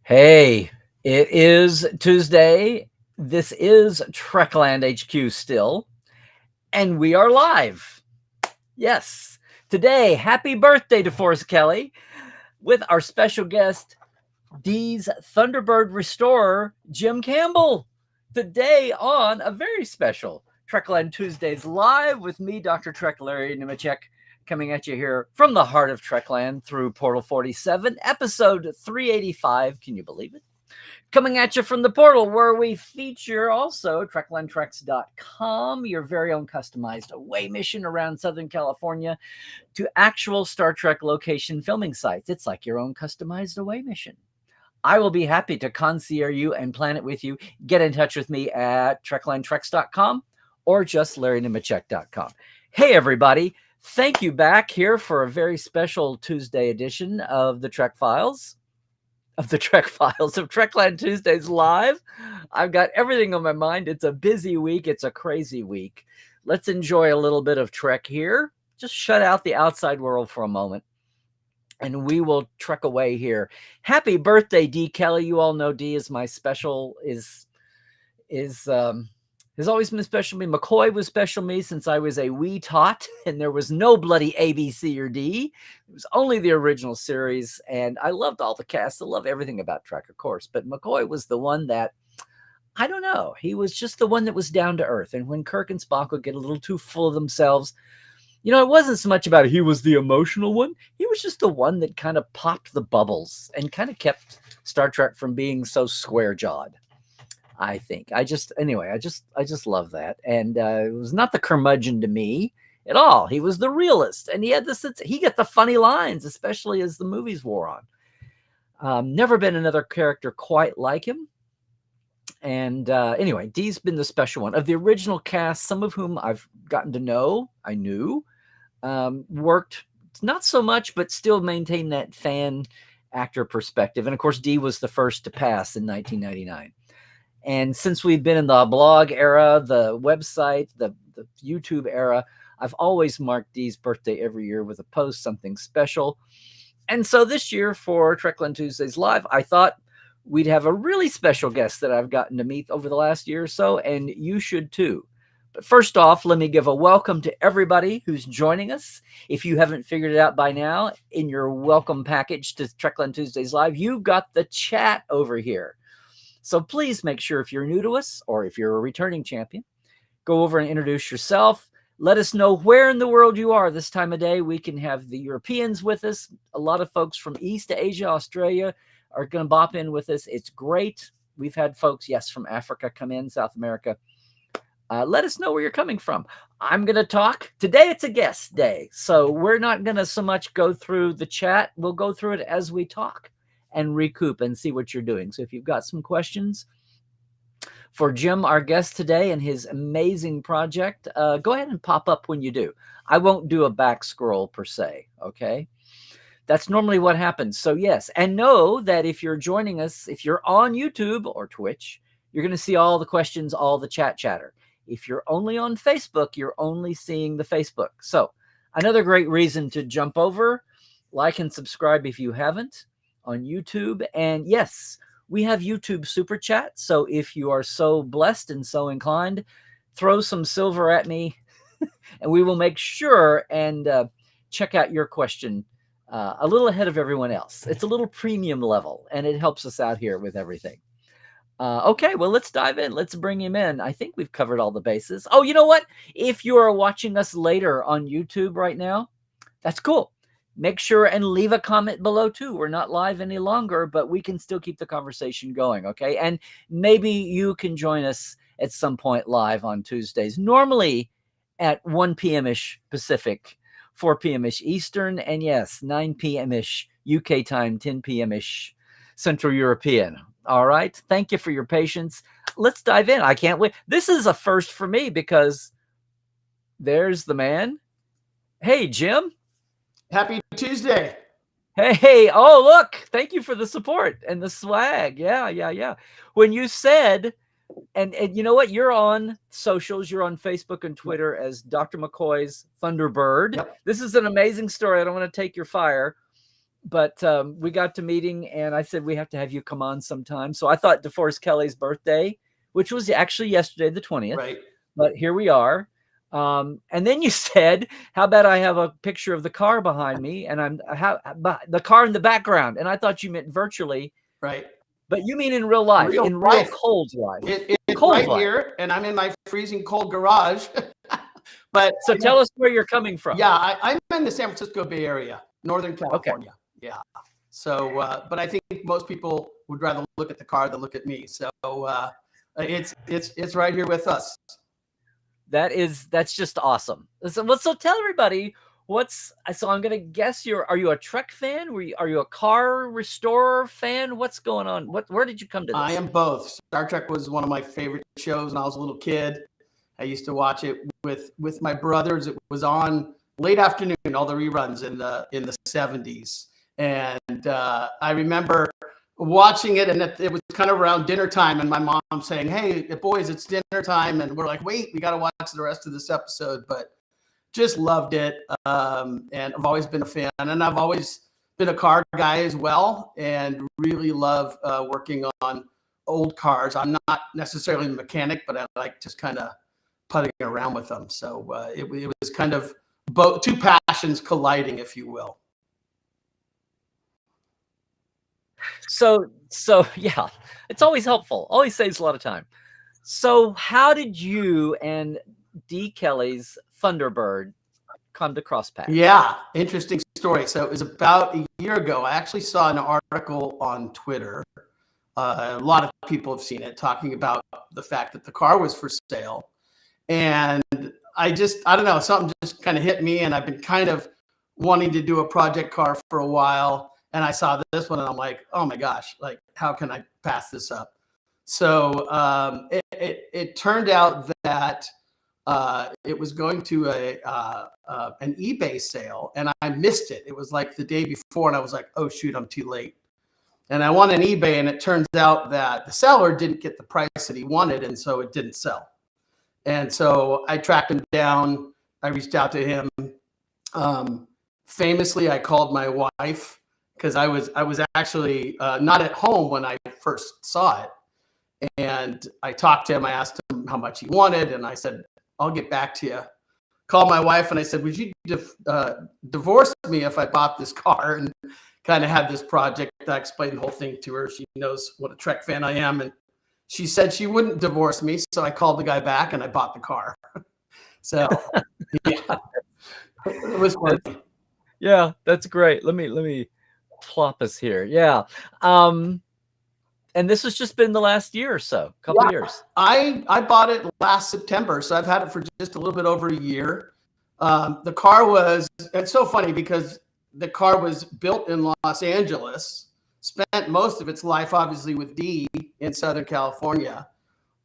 Hey, it is Tuesday. This is Trekland HQ still, and we are live. Yes. Today, happy birthday to DeForest Kelley with our special guest, Dee's Thunderbird restorer, Jim Campbell. Today on a very special Trekland Tuesdays live with me, Dr. Trek Larry Nemechek, coming at you here from the heart of Trekland through Portal 47, episode 385. Can you believe it? Coming at you from the portal where we feature also TreklandTreks.com, your very own customized away mission around Southern California to actual Star Trek location filming sites. It's like your own customized away mission. I will be happy to concierge you and plan it with you. Get in touch with me at TreklandTreks.com or just LarryNemechek.com. Hey, everybody. Thank you back here for a very special Tuesday edition of the Trek Files. Of Trekland Tuesdays live. I've got everything on my mind. It's a busy week. It's a crazy week. Let's enjoy a little bit of Trek here. Just shut out the outside world for a moment, and we will trek away here. Happy birthday, D. Kelley. You all know D is my special, has always been special to me. McCoy was special to me since I was a wee tot, and there was no bloody A, B, C, or D. It was only the original series, and I loved all the cast. I love everything about Trek, of course, but McCoy was the one that, I don't know, he was just the one that was down to earth, and when Kirk and Spock would get a little too full of themselves, it wasn't so much about he was the emotional one. He was just the one that kind of popped the bubbles and kind of kept Star Trek from being so square-jawed. I think I just love that. And it was not the curmudgeon to me at all. He was the realist, and he had he got the funny lines, especially as the movies wore on. Never been another character quite like him. And anyway, Dee's been the special one of the original cast, some of whom I've gotten to know. I knew worked not so much, but still maintained that fan actor perspective. And of course, Dee was the first to pass in 1999. And since we've been in the blog era, the website, the YouTube era, I've always marked Dee's birthday every year with a post, something special. And so this year for Trekland Tuesdays Live, I thought we'd have a really special guest that I've gotten to meet over the last year or so, and you should too. But first off, let me give a welcome to everybody who's joining us. If you haven't figured it out by now, in your welcome package to Trekland Tuesdays Live, you've got the chat over here. So please make sure if you're new to us or if you're a returning champion, go over and introduce yourself. Let us know where in the world you are this time of day. We can have the Europeans with us. A lot of folks from East Asia, Australia are going to bop in with us. It's great. We've had folks, yes, from Africa come in, South America. Let us know where you're coming from. I'm going to talk. Today it's a guest day, so we're not going to so much go through the chat. We'll go through it as we talk and recoup and see what you're doing. So if you've got some questions for Jim, our guest today, and his amazing project, go ahead and pop up when you do. I won't do a back scroll per se, okay? That's normally what happens. So yes, and know that if you're joining us, if you're on YouTube or Twitch, you're going to see all the questions, all the chatter. If you're only on Facebook, you're only seeing the Facebook. So another great reason to jump over, like and subscribe if you haven't on YouTube. And yes, we have YouTube Super Chat. So if you are so blessed and so inclined, throw some silver at me and we will make sure and check out your question a little ahead of everyone else. It's a little premium level and it helps us out here with everything. Okay, well, let's dive in. Let's bring him in. I think we've covered all the bases. Oh, you know what? If you are watching us later on YouTube right now, that's cool. Make sure and leave a comment below too. We're not live any longer, but we can still keep the conversation going, okay? And maybe you can join us at some point live on Tuesdays, normally at 1 p.m.-ish Pacific, 4 p.m.-ish Eastern, and yes, 9 p.m.-ish UK time, 10 p.m.-ish Central European. All right. Thank you for your patience. Let's dive in. I can't wait. This is a first for me because there's the man. Hey, Jim. Happy Tuesday. Hey. Oh, look. Thank you for the support and the swag. Yeah. When you said, and you know what? You're on socials. You're on Facebook and Twitter as Dr. McCoy's Thunderbird. Yep. This is an amazing story. I don't want to take your fire. but we got to meeting, and I said we have to have you come on sometime. So I thought DeForest Kelley's birthday, which was actually yesterday, the 20th, Right. but here we are. And then you said, "How about I have a picture of the car behind me, and the car in the background?" And I thought you meant virtually, Right. but you mean in real life, in real life. cold life. It's Cold right life. here, and I'm in my freezing cold garage. But So tell us where you're coming from. yeah, I'm in the San Francisco Bay Area, Northern California. Yeah. So, but I think most people would rather look at the car than look at me. So it's right here with us. That's just awesome. So tell everybody so I'm gonna guess are you a Trek fan? Are you a car restorer fan? What's going on? Where did you come to this? I am both. Star Trek was one of my favorite shows when I was a little kid. I used to watch it with my brothers. It was on late afternoon, all the reruns in the 70s. And I remember watching it, and it was kind of around dinner time, and my mom saying, "Hey, boys, it's dinner time." And we're like, "Wait, we got to watch the rest of this episode." But just loved it. And I've always been a fan, and I've always been a car guy as well, and really love working on old cars. I'm not necessarily a mechanic, but I like just kind of putting around with them. So it was kind of both two passions colliding, if you will. So yeah, it's always helpful. Always saves a lot of time. So how did you and D. Kelley's Thunderbird come to cross paths? Yeah, interesting story. So it was about a year ago. I actually saw an article on Twitter. A lot of people have seen it, talking about the fact that the car was for sale. And I don't know, something just kind of hit me, and I've been kind of wanting to do a project car for a while. And I saw this one, and I'm like, oh my gosh, like, how can I pass this up? So it turned out that it was going to an eBay sale, and I missed it. It was like the day before, and I was like, oh shoot, I'm too late. And I went on eBay, and it turns out that the seller didn't get the price that he wanted, and so it didn't sell. And so I tracked him down. I reached out to him. Famously, I called my wife, because I was actually not at home when I first saw it. And I talked to him. I asked him how much he wanted, and I said, I'll get back to you. Called my wife, and I said, would you divorce me if I bought this car? And kind of had this project. I explained the whole thing to her. She knows what a Trek fan I am. And she said she wouldn't divorce me. So I called the guy back, and I bought the car. So yeah, it was fun. Yeah, that's great. Let me plop us here. Yeah. And this has just been the last year or so, couple years. I bought it last September, so I've had it for just a little bit over a year. The car it's so funny because the car was built in Los Angeles, spent most of its life, obviously, with D in Southern California.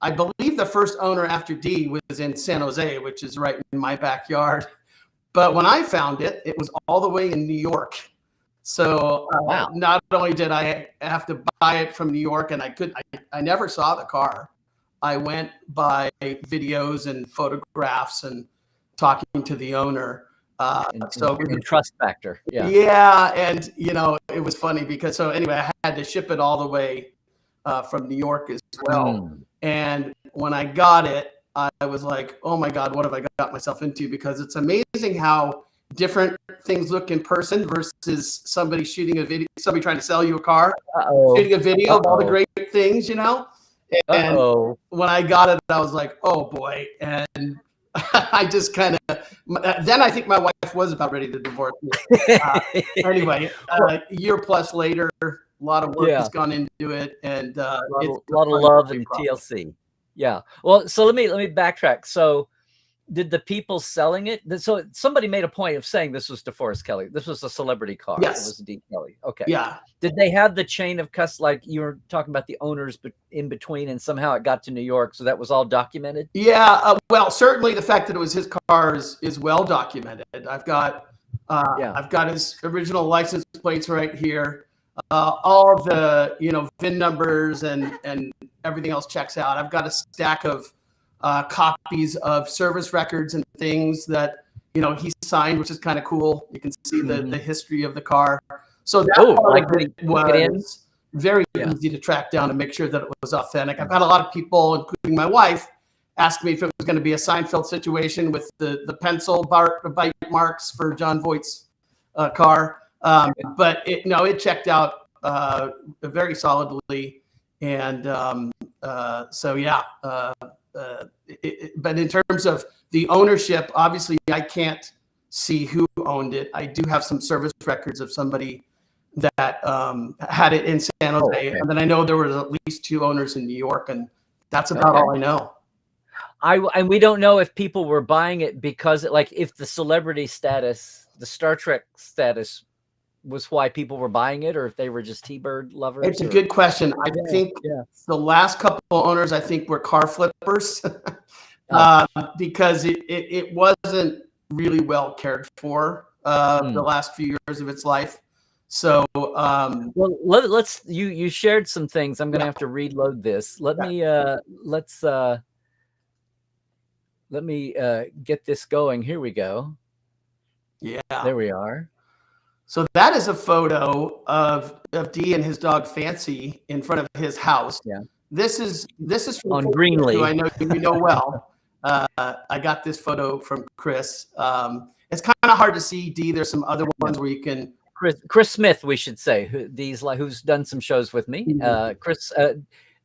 I believe the first owner after D was in San Jose, which is right in my backyard. But when I found it, it was all the way in New York. So wow. Not only did I have to buy it from New York, and I never saw the car. I went by videos and photographs and talking to the owner. So trust factor. Yeah. Yeah. And, it was funny because, so anyway, I had to ship it all the way from New York as well. And when I got it, I was like, oh my God, what have I got myself into? Because it's amazing how different things look in person versus somebody shooting a video, somebody trying to sell you a car, shooting a video of all the great things, And when I got it, I was like, oh boy. And I just kind of, then I think my wife was about ready to divorce me. Anyway, a year plus later, a lot of work has gone into it, and a lot of love and TLC. Yeah. Well, so let me backtrack. So did the people selling it? So somebody made a point of saying this was DeForest Kelley. This was a celebrity car. Yes. It was D. Kelley. Okay. Yeah. Did they have the chain of custody, like you were talking about the owners in between, and somehow it got to New York? So that was all documented? Yeah. Well, certainly the fact that it was his car is well documented. I've got his original license plates right here. All the, VIN numbers and everything else checks out. I've got a stack of copies of service records and things that, he signed, which is kind of cool. You can see the history of the car. So that Oh, part like of it get in? was very easy to track down and make sure that it was authentic. I've had a lot of people, including my wife, ask me if it was going to be a Seinfeld situation with the pencil bite marks for John Voight's car. But it checked out very solidly. And so, yeah. But in terms of the ownership, obviously, I can't see who owned it. I do have some service records of somebody that had it in San Jose. Okay. And then I know there was at least 2 owners in New York, and that's about all I know. And we don't know if people were buying it because, like, if the celebrity status, the Star Trek status was why people were buying it, or if they were just T-Bird lovers. It's a good question. I think the last couple of owners, I think, were car flippers because it wasn't really well cared for the last few years of its life. So, well, let's you shared some things. I'm going to have to reload this. Let me get this going. Here we go. Yeah, there we are. So that is a photo of Dee and his dog Fancy in front of his house. Yeah. This is from on Greenlee, who I know you know well. I got this photo from Chris. It's kind of hard to see Dee. There's some other ones where you can. Chris Smith, we should say, who's done some shows with me. Chris,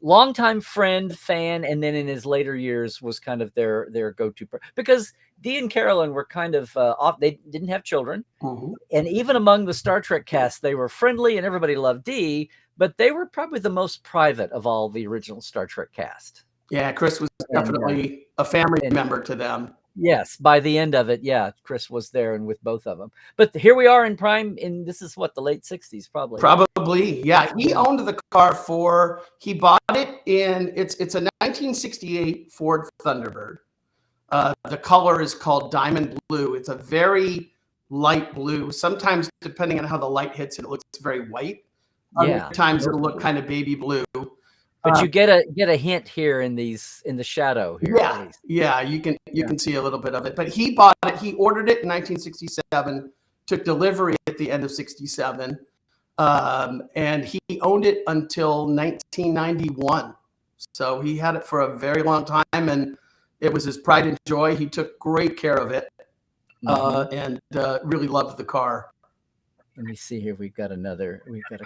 longtime friend, fan, and then in his later years was kind of their go-to, because Dee and Carolyn were kind of off. They didn't have children, and even among the Star Trek cast, they were friendly and everybody loved Dee, but they were probably the most private of all the original Star Trek cast. Yeah, Chris was definitely a family member to them. Yes, by the end of it, yeah, Chris was there and with both of them. But here we are in prime. This is what, the late 60s, probably. Probably, yeah. He owned the car he bought it in. It's a 1968 Ford Thunderbird. The color is called diamond blue. It's a very light blue. Sometimes, depending on how the light hits it, it looks very white. Other times it'll look kind of baby blue. But you get a hint here in the shadow here. Yeah, you can see a little bit of it. But he bought it. He ordered it in 1967. Took delivery at the end of 67, and he owned it until 1991. So he had it for a very long time, and it was his pride and joy. He took great care of it, and really loved the car. Let me see here. We've got a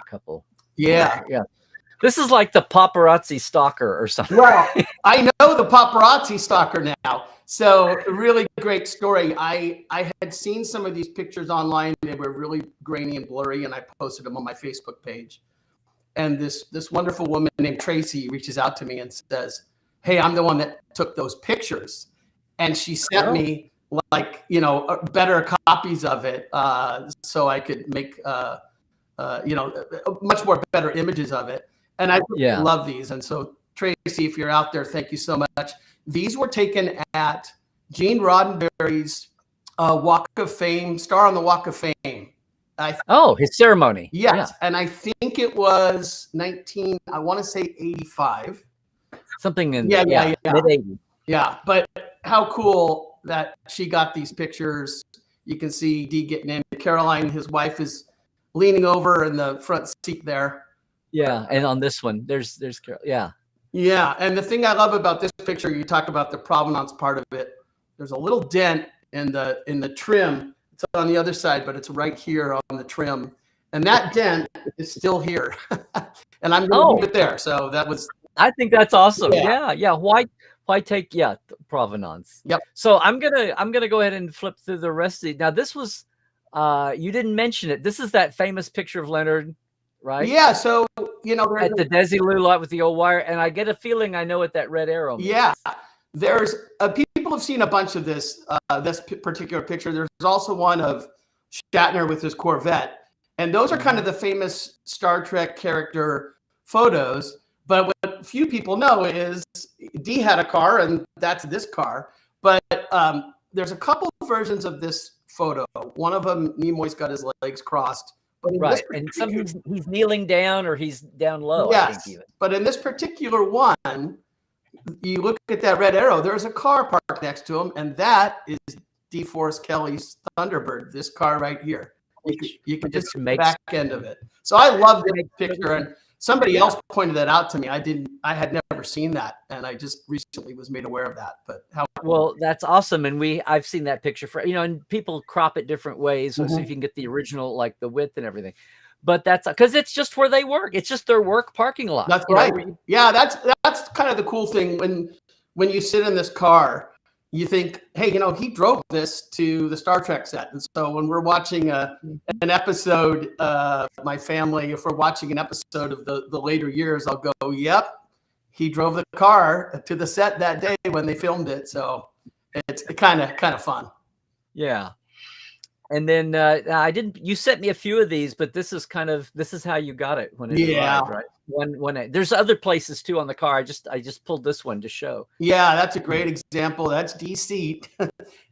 couple. Yeah. This is like the paparazzi stalker or something. Well, I know the paparazzi stalker now. So a really great story. I had seen some of these pictures online. They were really grainy and blurry, and I posted them on my Facebook page. And this wonderful woman named Tracy reaches out to me and says, "Hey, I'm the one that took those pictures." And she sent me better copies of it so I could make much more better images of it. And I love these. And so, Tracy, if you're out there, thank you so much. These were taken at Gene Roddenberry's Walk of Fame, Star on the Walk of Fame. His ceremony. Yes. Yeah. And I think it was 85. Something in mid-80s. Yeah. But how cool that she got these pictures. You can see Dee getting in. Caroline, his wife, is leaning over in the front seat there. Yeah, and on this one, there's Carol. Yeah. Yeah, and the thing I love about this picture, you talk about the provenance part of it. There's a little dent in the trim. It's on the other side, but it's right here on the trim, and that dent is still here. And I'm going to leave it there. So that was. I think that's awesome. Yeah. Why take provenance? Yep. So I'm gonna go ahead and flip through the rest of it. Now this was, you didn't mention it. This is that famous picture of Leonard. Right. Yeah. So at the Desilu lot with the old wire, and I get a feeling I know what that red arrow means. Yeah, there's people have seen a bunch of this particular picture. There's also one of Shatner with his Corvette, and those are kind of the famous Star Trek character photos. But what few people know is Dee had a car, and that's this car. But there's a couple of versions of this photo. One of them, Nimoy's got his legs crossed. Right, and sometimes he's kneeling down or he's down low. Yes, I think even. But in this particular one, you look at that red arrow, there's a car parked next to him, and that is DeForest Kelley's Thunderbird, this car right here. You can just just see the makes back end of it. So I love this makes picture, and somebody else pointed that out to me. I had never seen that, and I just recently was made aware of that. But how well, that's awesome. And I've seen that picture for, and people crop it different ways. So Mhm. if you can get the original, like the width and everything, but that's because it's just where they work. It's just their work parking lot. That's right. Yeah, that's kind of the cool thing when you sit in this car, you think, hey, he drove this to the Star Trek set. And so when we're watching an episode, my family, if we're watching an episode of the later years, I'll go, yep, he drove the car to the set that day when they filmed it. So it's kind of fun. Yeah. And then you sent me a few of these, but this is how you got it when it arrived, right? There's other places too on the car. I just pulled this one to show. Yeah, that's a great example. That's DC.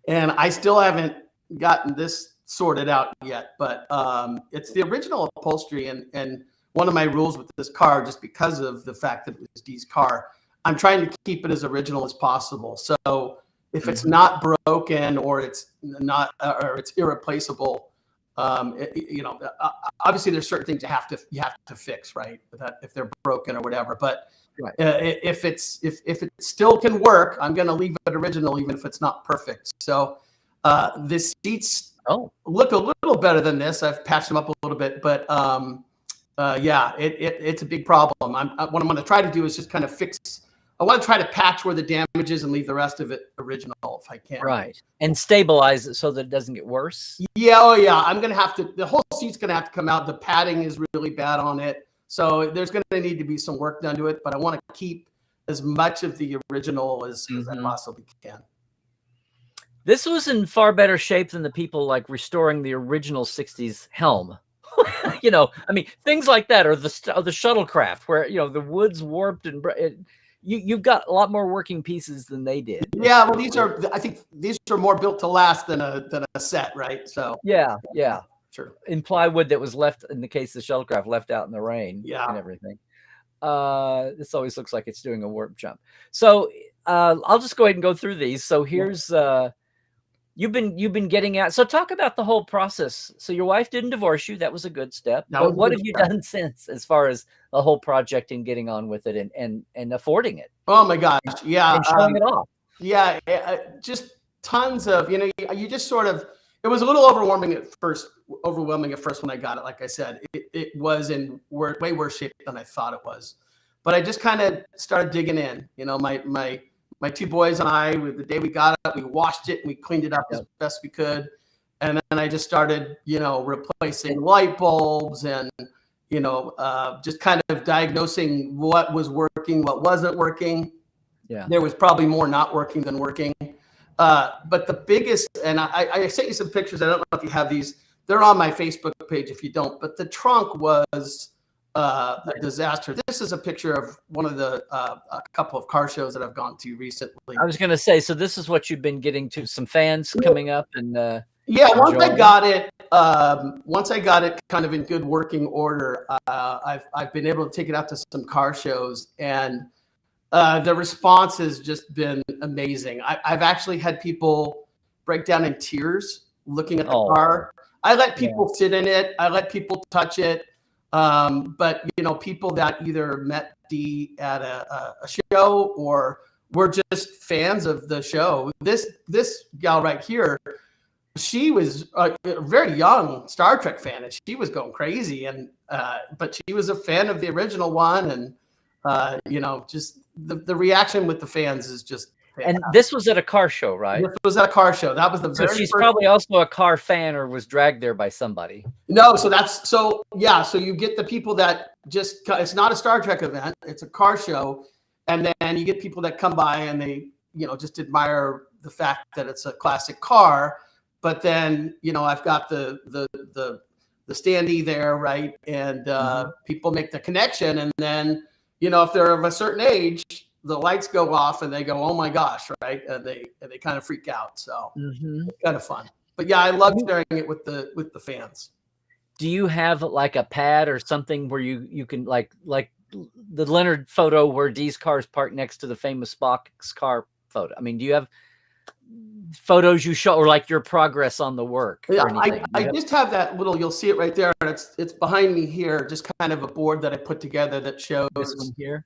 And I still haven't gotten this sorted out yet, but it's the original upholstery. And one of my rules with this car, just because of the fact that it was Dee's car, I'm trying to keep it as original as possible. So if it's not broken or it's not or it's irreplaceable, obviously there's certain things you have to fix, right? If they're broken or whatever. But if it still can work, I'm going to leave it original, even if it's not perfect. So the seats look a little better than this. I've patched them up a little bit, but it's a big problem. What I'm going to try to do is just kind of fix. I want to try to patch where the damage is and leave the rest of it original if I can. Right. And stabilize it so that it doesn't get worse. Yeah. Oh, yeah. I'm going to have to, the whole seat's going to have to come out. The padding is really bad on it. So there's going to need to be some work done to it, but I want to keep as much of the original as I possibly can. This was in far better shape than the people like restoring the original 60s helm. Things like that, or the shuttlecraft where, the wood's warped and you've got a lot more working pieces than they did. Yeah, well, I think these are more built to last than a set, right? So yeah, sure. In plywood that was left, in the case of the shuttlecraft, left out in the rain, and everything. This always looks like it's doing a warp jump. So I'll just go ahead and go through these. So here's you've been getting at. So talk about the whole process. So your wife didn't divorce you. That was a good step. But what have you done since, as far as the whole project and getting on with it and affording it? Oh my gosh. Yeah. And showing it off. Yeah. Just tons of, you just sort of, it was a little overwhelming at first when I got it. Like I said, it was in way worse shape than I thought it was. But I just kind of started digging in. My two boys and I, the day we got it, we washed it and we cleaned it up as best we could. And then I just started, replacing light bulbs and, just kind of diagnosing what was working, what wasn't working. Yeah. There was probably more not working than working. But the biggest, and I sent you some pictures. I don't know if you have these. They're on my Facebook page if you don't. But the trunk was a disaster. This is a picture of one of the a couple of car shows that I've gone to recently. I was going to say, so this is what you've been getting to, some fans coming up and once I got it kind of in good working order, I've been able to take it out to some car shows, and the response has just been amazing. I've actually had people break down in tears looking at the car. I let people sit in it. I let people touch it. But people that either met Dee at a show or were just fans of the show. This gal right here, she was a very young Star Trek fan, and she was going crazy. And but she was a fan of the original one, and just the reaction with the fans is just fantastic. And this was at a car show, right? This was at a car show. That was the very she's first. Probably also a car fan or was dragged there by somebody. No, so you get the people that just, it's not a Star Trek event, it's a car show, and then you get people that come by and they just admire the fact that it's a classic car. But then I've got the standee there, right? And people make the connection, and then if they're of a certain age, the lights go off and they go, oh my gosh, right? And they kind of freak out. So it's kind of fun. But yeah, I love sharing it with the fans. Do you have like a pad or something where you can like the Leonard photo where Dee's car is parked next to the famous Spock's car photo? I mean, do you have photos you show, or like your progress on the work? Yeah, or anything? I just have that little, you'll see it right there. And it's behind me here, just kind of a board that I put together that shows, This one here.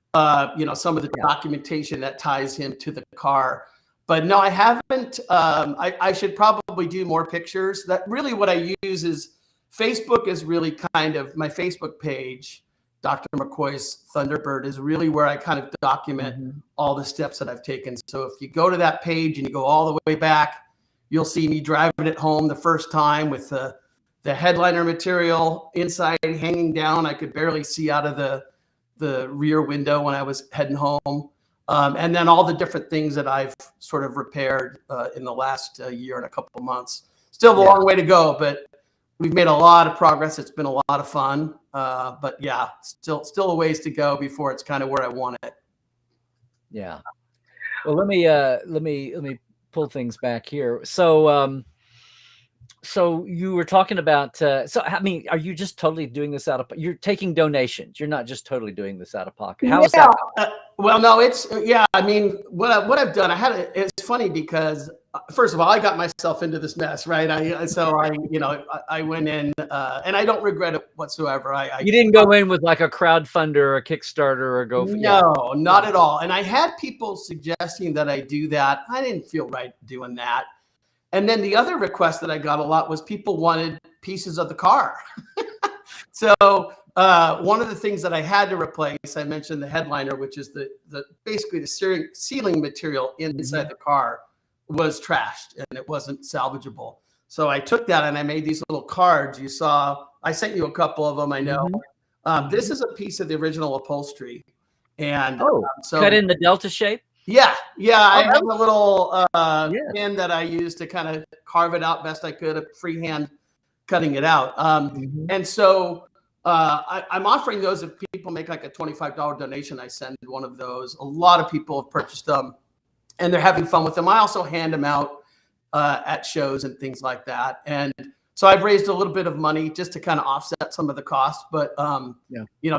some of the documentation that ties him to the car. But no, I haven't. I should probably do more pictures. That really what I use is Facebook is really kind of my Facebook page. Dr. McCoy's Thunderbird is really where I kind of document all the steps that I've taken. So if you go to that page and you go all the way back, you'll see me driving it home the first time with the headliner material inside hanging down. I could barely see out of the rear window when I was heading home. And then all the different things that I've sort of repaired in the last year and a couple of months. Still a long way to go, but we've made a lot of progress. It's been a lot of fun. But yeah, still a ways to go before it's kind of where I want it. Yeah. Well, let me pull things back here. So so you were talking about so I mean, are you just totally doing this out of, you're taking donations, you're not just totally doing this out of pocket? How is that? Well, no, it's I mean, what I've done, it's funny because first of all, I got myself into this mess, right? I went in and I don't regret it whatsoever. You didn't go in with like a crowdfunder or a Kickstarter or No, not at all. And I had people suggesting that I do that. I didn't feel right doing that. And then the other request that I got a lot was people wanted pieces of the car. So one of the things that I had to replace, I mentioned the headliner, which is the basically the ceiling material inside the car was trashed and it wasn't salvageable. So I took that and I made these little cards. You saw, I sent you a couple of them, I know. This is a piece of the original upholstery. And so cut in the Delta shape? Yeah. I have a little pin that I used to kind of carve it out best I could, freehand cutting it out. And so I'm offering those if people make like a $25 donation. I send one of those. A lot of people have purchased them and they're having fun with them. I also hand them out at shows and things like that. And so I've raised a little bit of money just to kind of offset some of the costs. But,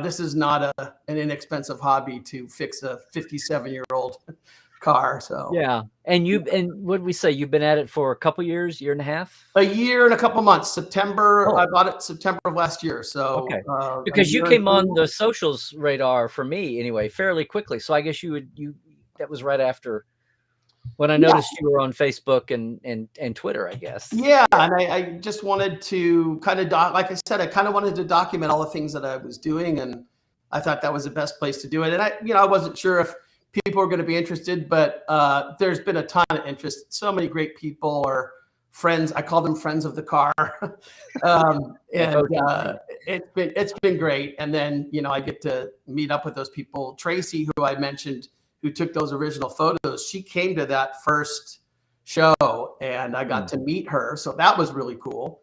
this is not an inexpensive hobby to fix a 57-year-old car. So and what did we say, you've been at it for a couple years, year and a half? A year and a couple months. September. I bought it September of last year. So because you came on the socials radar for me anyway fairly quickly, so I guess you that was right after when I noticed you were on Facebook and Twitter, I guess. And I just wanted to kind of like I said, I kind of wanted to document all the things that I was doing, and I thought that was the best place to do it. And I wasn't sure if people are going to be interested, but there's been a ton of interest. So many great people or friends. I call them friends of the car. It's been great. And then, I get to meet up with those people. Tracy, who I mentioned, who took those original photos, she came to that first show and I got to meet her. So that was really cool.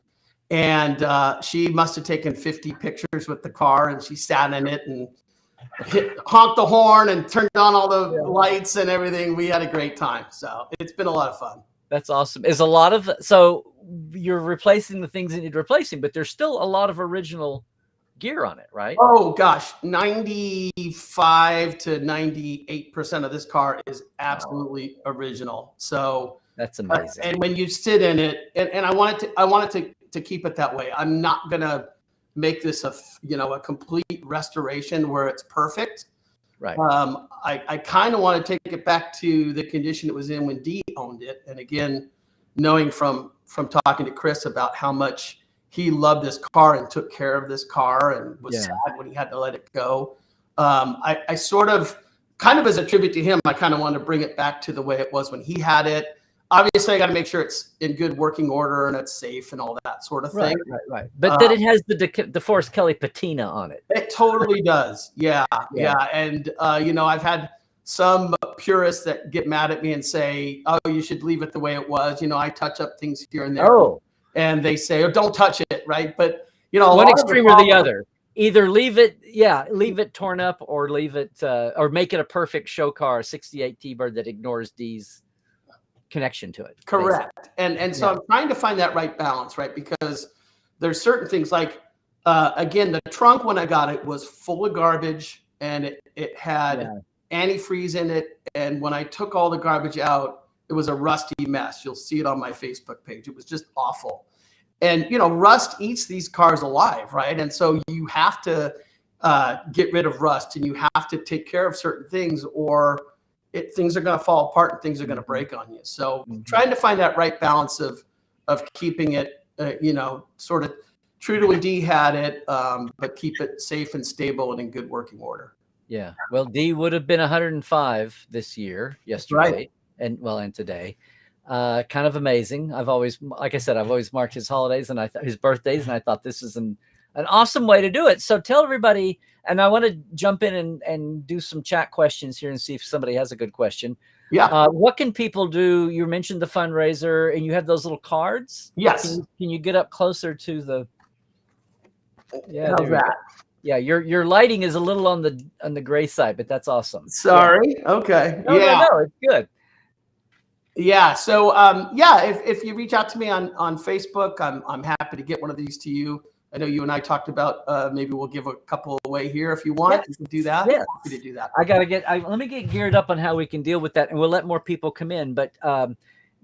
And she must have taken 50 pictures with the car, and she sat in it and honked the horn and turned on all the lights and everything. We had a great time. So it's been a lot of fun. That's awesome. Is a lot of, so you're replacing the things that need replacing, but there's still a lot of original gear on it, right? Oh gosh, 95 to 98% of this car is absolutely original. So that's amazing. And when you sit in it, and I wanted to keep it that way. I'm not gonna make this a complete restoration where it's perfect. Right. I kind of want to take it back to the condition it was in when Dee owned it. And again, knowing from talking to Chris about how much he loved this car and took care of this car and was sad when he had to let it go. I sort of, kind of as a tribute to him, I kind of wanted to bring it back to the way it was when he had it. Obviously, I got to make sure it's in good working order and it's safe and all that sort of thing. Right. But then it has the DeForest Kelley patina on it. It totally does. Yeah. And, I've had some purists that get mad at me and say, oh, you should leave it the way it was. I touch up things here and there. And they say, oh, don't touch it, right? But, one extreme or the other. Either leave it torn up or leave it, or make it a perfect show car, a 68 T-Bird that ignores D's connection to it. Correct. And so I'm trying to find that right balance, right? Because there's certain things like, again, the trunk when I got it was full of garbage and it had antifreeze in it. And when I took all the garbage out, It was a rusty mess. You'll see it on my Facebook page. It was just awful. And, you know, rust eats these cars alive, right? And so you have to get rid of rust, and you have to take care of certain things, or things are going to fall apart and things are going to break on you. So trying to find that right balance of keeping it, you know, sort of true to when D had it, but keep it safe and stable and in good working order. Yeah. Well, D would have been 105 this year, yesterday, and today. Kind of amazing. I've always, like I said, I've always marked his holidays and his birthdays, and I thought this is an awesome way to do it. So tell everybody, and I want to jump in and do some chat questions here and see if somebody has a good question. Yeah. What can people do? You mentioned the fundraiser, and you have those little cards. Yes. Can you get up closer to the? Yeah. How's that? Yeah, your lighting is a little on the gray side, but that's awesome. Sorry. Yeah. Okay. No, it's good. Yeah. So if you reach out to me on Facebook, I'm happy to get one of these to you. I know you and I talked about maybe we'll give a couple away here if you want. Yes. You can do that. Yes. Happy to do that. Let me get geared up on how we can deal with that, and we'll let more people come in. But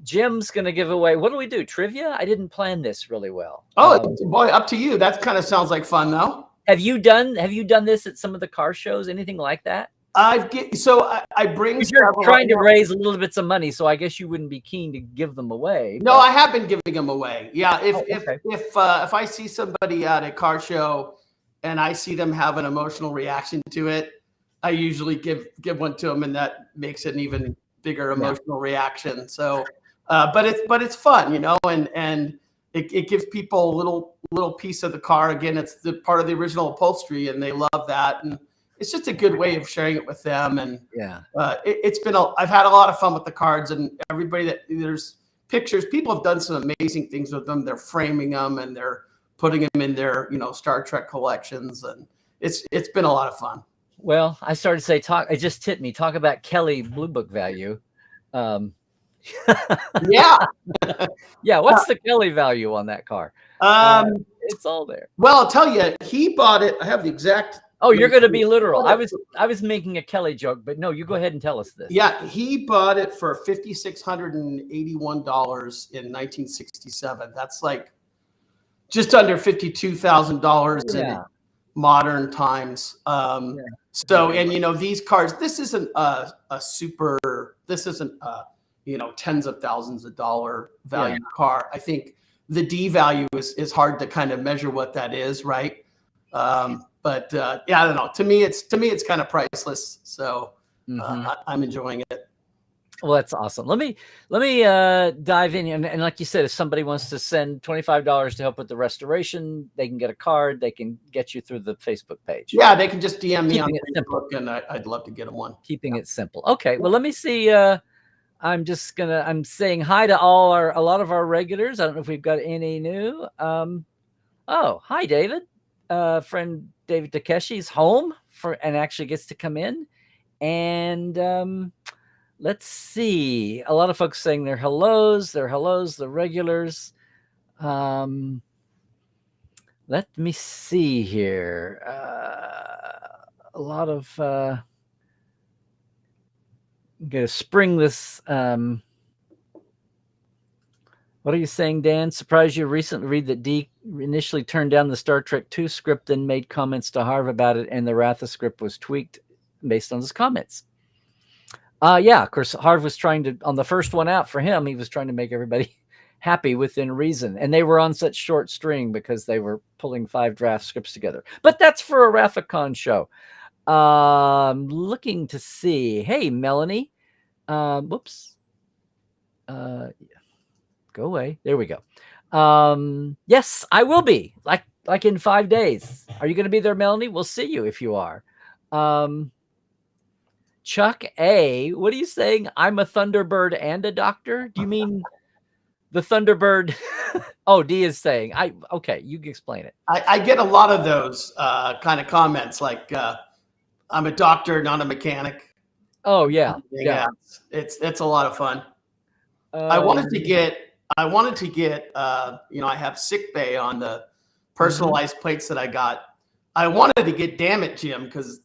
Jim's going to give away. What do we do? Trivia? I didn't plan this really well. Oh boy, up to you. That kind of sounds like fun, though. Have you done this at some of the car shows? Anything like that? I bring. You're trying to raise a little bits of money, so I guess you wouldn't be keen to give them away. No, I have been giving them away. Yeah, okay. if I see somebody at a car show and I see them have an emotional reaction to it, I usually give one to them, and that makes it an even bigger emotional reaction. So, but it's fun, you know, and it gives people a little piece of the car. Again, it's the part of the original upholstery, and they love that. And it's just a good way of sharing it with them. And I've had a lot of fun with the cards, and everybody there's pictures. People have done some amazing things with them. They're framing them and they're putting them in their, you know, Star Trek collections. And it's been a lot of fun. Well, I started to say, it just hit me. Talk about Kelley Blue Book value. Yeah. Yeah. What's the Kelley value on that car? It's all there. Well, I'll tell you, he bought it. I have the exact. Oh, you're going to be literal. I was making a Kelley joke, but no, you go ahead and tell us this. Yeah, he bought it for $5,681 in 1967. That's like just under $52,000 in modern times. So, and you know, these cars, this isn't you know, tens of thousands of dollar value car. I think the D value is hard to kind of measure what that is, right? But I don't know. To me, it's kind of priceless. So I'm enjoying it. Well, that's awesome. Let me dive in, and like you said, if somebody wants to send $25 to help with the restoration, they can get a card. They can get you through the Facebook page. Yeah, they can just DM me on Facebook, and I'd love to get them one. Keeping it simple. Okay. Well, let me see. I'm saying hi to a lot of our regulars. I don't know if we've got any new. Hi, David. Friend David Takeshi's home and actually gets to come in. And let's see. A lot of folks saying their hellos, the regulars. Let me see here. A lot of I'm gonna spring this. What are you saying, Dan? Surprised you recently read that D initially turned down the Star Trek II script, then made comments to Harv about it, and the Ratha script was tweaked based on his comments. Of course, Harv was trying to, on the first one out for him, he was trying to make everybody happy within reason. And they were on such short string because they were pulling 5 draft scripts together. But that's for a RathaCon show. Looking to see. Hey, Melanie. Whoops. Go away. There we go. Yes, I will be like in 5 days. Are you going to be there, Melanie? We'll see you if you are. Chuck A, what are you saying? I'm a Thunderbird and a doctor? Do you mean the Thunderbird? Oh, D is saying, okay, you can explain it. I get a lot of those kind of comments, like I'm a doctor, not a mechanic. Oh yeah. It's a lot of fun. I wanted to get you know, I have sick bay on the personalized plates that I got. I wanted to get Damn It Jim, because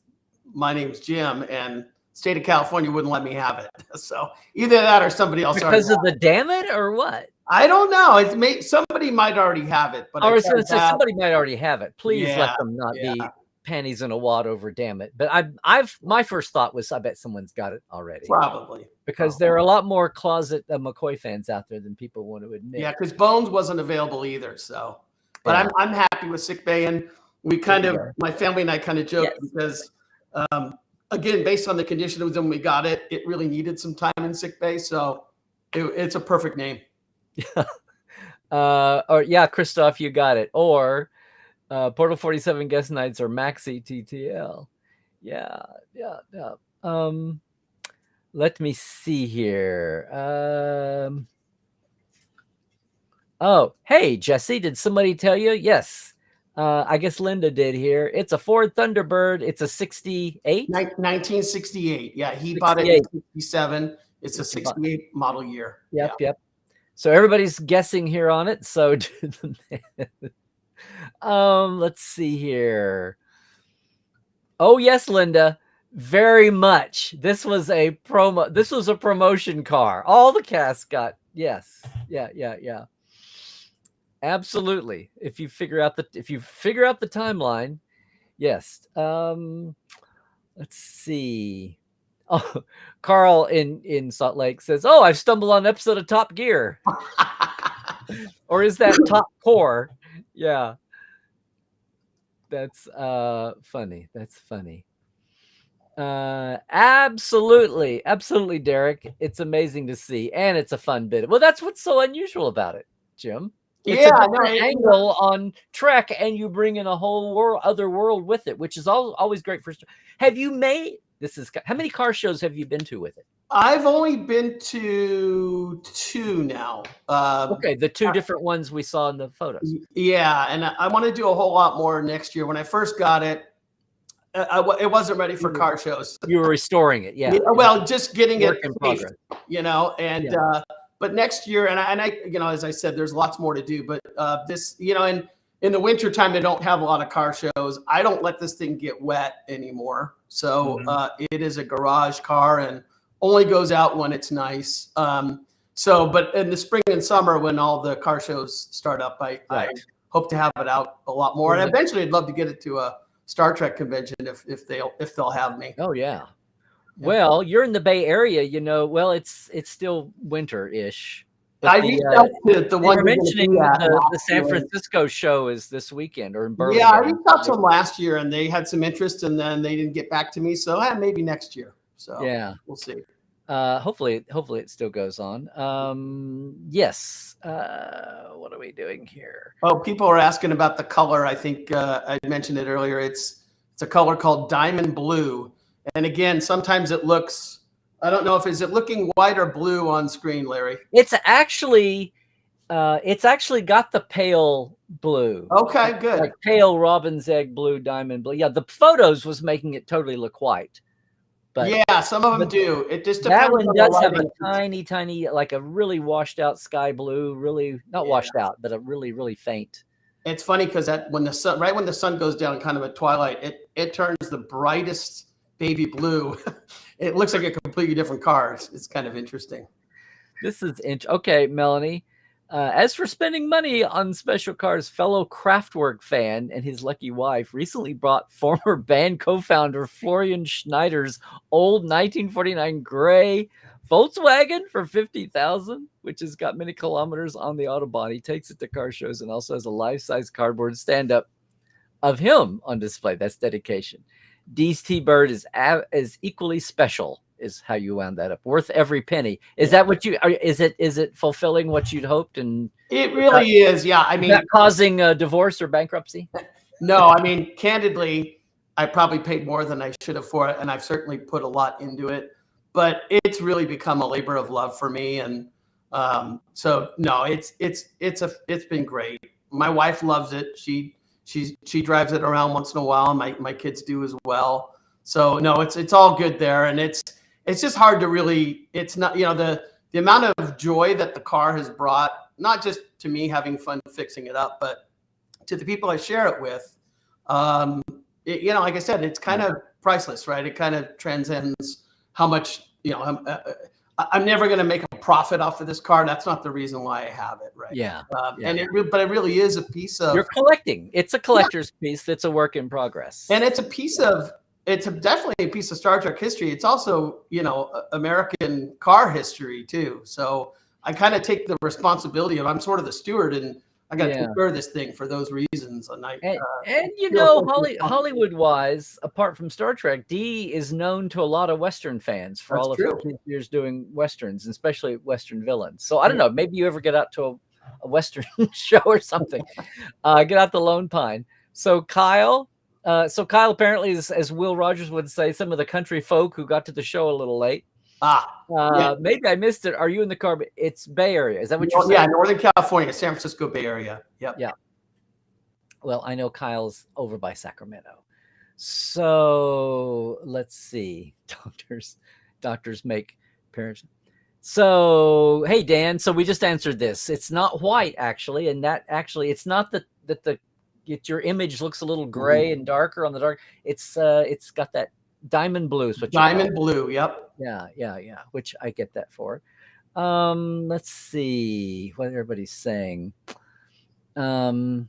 my name's Jim, and state of California wouldn't let me have it. So either that or somebody else. Because of the damn it or what? I don't know. Somebody might already have it, but I was going to say somebody might already have it. Please let them not yeah. be panties in a wad over damn it. But my first thought was I bet someone's got it already. Probably. Because there are a lot more closet McCoy fans out there than people want to admit. Yeah, because Bones wasn't available either. So, but I'm happy with Sick Bay, and we kind of, my family and I kind of joked because, again, based on the condition it was in when we got it, it really needed some time in Sick Bay. So it's a perfect name. Or Christoph, you got it. Or Portal 47 guest nights or Maxi TTL. Yeah. Let me see here. Oh, hey, Jesse, did somebody tell you? Yes. I guess Linda did here. It's a Ford Thunderbird. It's a 68. 1968. Yeah, he bought it in 67. It's a 68 model year. Yep. So everybody's guessing here on it. So let's see here. Oh, yes, Linda. Very much. This was a promotion car. All the cast got yes. Yeah. Absolutely. If you figure out the timeline, yes. Let's see. Oh, Carl in Salt Lake says, "Oh, I've stumbled on an episode of Top Gear." Or is that Top Core? Yeah. That's funny. That's funny. Absolutely, Derek. It's amazing to see, and it's a fun bit. Well, that's what's so unusual about it, Jim. It's a different angle on Trek, and you bring in a whole other world with it, which is always great for. Have you made how many car shows have you been to with it? I've only been to 2 now. Okay, the 2 different ones we saw in the photos. Yeah, and I want to do a whole lot more next year. When I first got it, it wasn't ready for car shows. You were restoring it, yeah. Well, just getting Work it in progress. And but next year, and I, as I said, there's lots more to do. But this, in the wintertime, they don't have a lot of car shows. I don't let this thing get wet anymore. So it is a garage car and only goes out when it's nice. But in the spring and summer, when all the car shows start up, I hope to have it out a lot more. And eventually, I'd love to get it to a Star Trek convention if they'll have me. Oh yeah. Well, you're in the Bay Area, well, it's still winter-ish. I reached out to the one you were mentioning the San Francisco show is this weekend or in Burlington. Yeah, I reached out to them last year and they had some interest and then they didn't get back to me. So maybe next year. So yeah, we'll see. Hopefully it still goes on. Yes. What are we doing here? Oh, people are asking about the color. I think I mentioned it earlier. It's a color called diamond blue. And again, sometimes it looks, I don't know is it looking white or blue on screen, Larry? It's actually got the pale blue. Okay, good. Like pale robin's egg blue, diamond blue. Yeah, the photos was making it totally look white. But yeah, some of them do. It just depends. That one does have a tiny, like a really washed out sky blue, really not washed out, but a really, really faint. It's funny because when the sun goes down, kind of at twilight, it turns the brightest baby blue. It looks like a completely different car. It's kind of interesting. This is okay, Melanie. As for spending money on special cars, fellow Kraftwerk fan and his lucky wife recently bought former band co-founder Florian Schneider's old 1949 gray Volkswagen for $50,000, which has got many kilometers on the Autobahn. He takes it to car shows and also has a life-size cardboard stand-up of him on display. That's dedication. Dee's TBird is equally special, is how you wound that up. Worth every penny. Is that what is it fulfilling what you'd hoped? And it really is. Yeah. I mean, causing divorce or bankruptcy? No, I mean, candidly, I probably paid more than I should have for it. And I've certainly put a lot into it, but it's really become a labor of love for me. And so no, it's been great. My wife loves it. She drives it around once in a while. My kids do as well. So no, it's all good there. And it's just hard to really, it's not, the amount of joy that the car has brought, not just to me having fun fixing it up, but to the people I share it with. Like I said, it's kind of priceless, right? It kind of transcends how much, I'm never going to make a profit off of this car. That's not the reason why I have it, right? Yeah. And but it really is a piece of. You're collecting. It's a collector's piece that's a work in progress. And it's a piece of. It's definitely a piece of Star Trek history. It's also, American car history too. So I kind of take the responsibility of, I'm sort of the steward, and I got to take care of this thing for those reasons. And Hollywood-wise, apart from Star Trek, Dee is known to a lot of Western fans for all of his years doing Westerns, especially Western villains. So I don't know, maybe you ever get out to a Western show or something. Get out the Lone Pine. So Kyle apparently is, as Will Rogers would say, some of the country folk who got to the show a little late. Maybe I missed it. Are you in the car? It's Bay Area. Is that what you're saying? Yeah, Northern California, San Francisco Bay Area. Yep. Yeah. Well, I know Kyle's over by Sacramento. So let's see. Doctors make parents. So hey, Dan. So we just answered this. It's not white actually, and that actually it's not that your image looks a little gray and darker on the dark. It's got that diamond blue. Diamond blue. Yep. Yeah. Which I get that for. Let's see what everybody's saying. People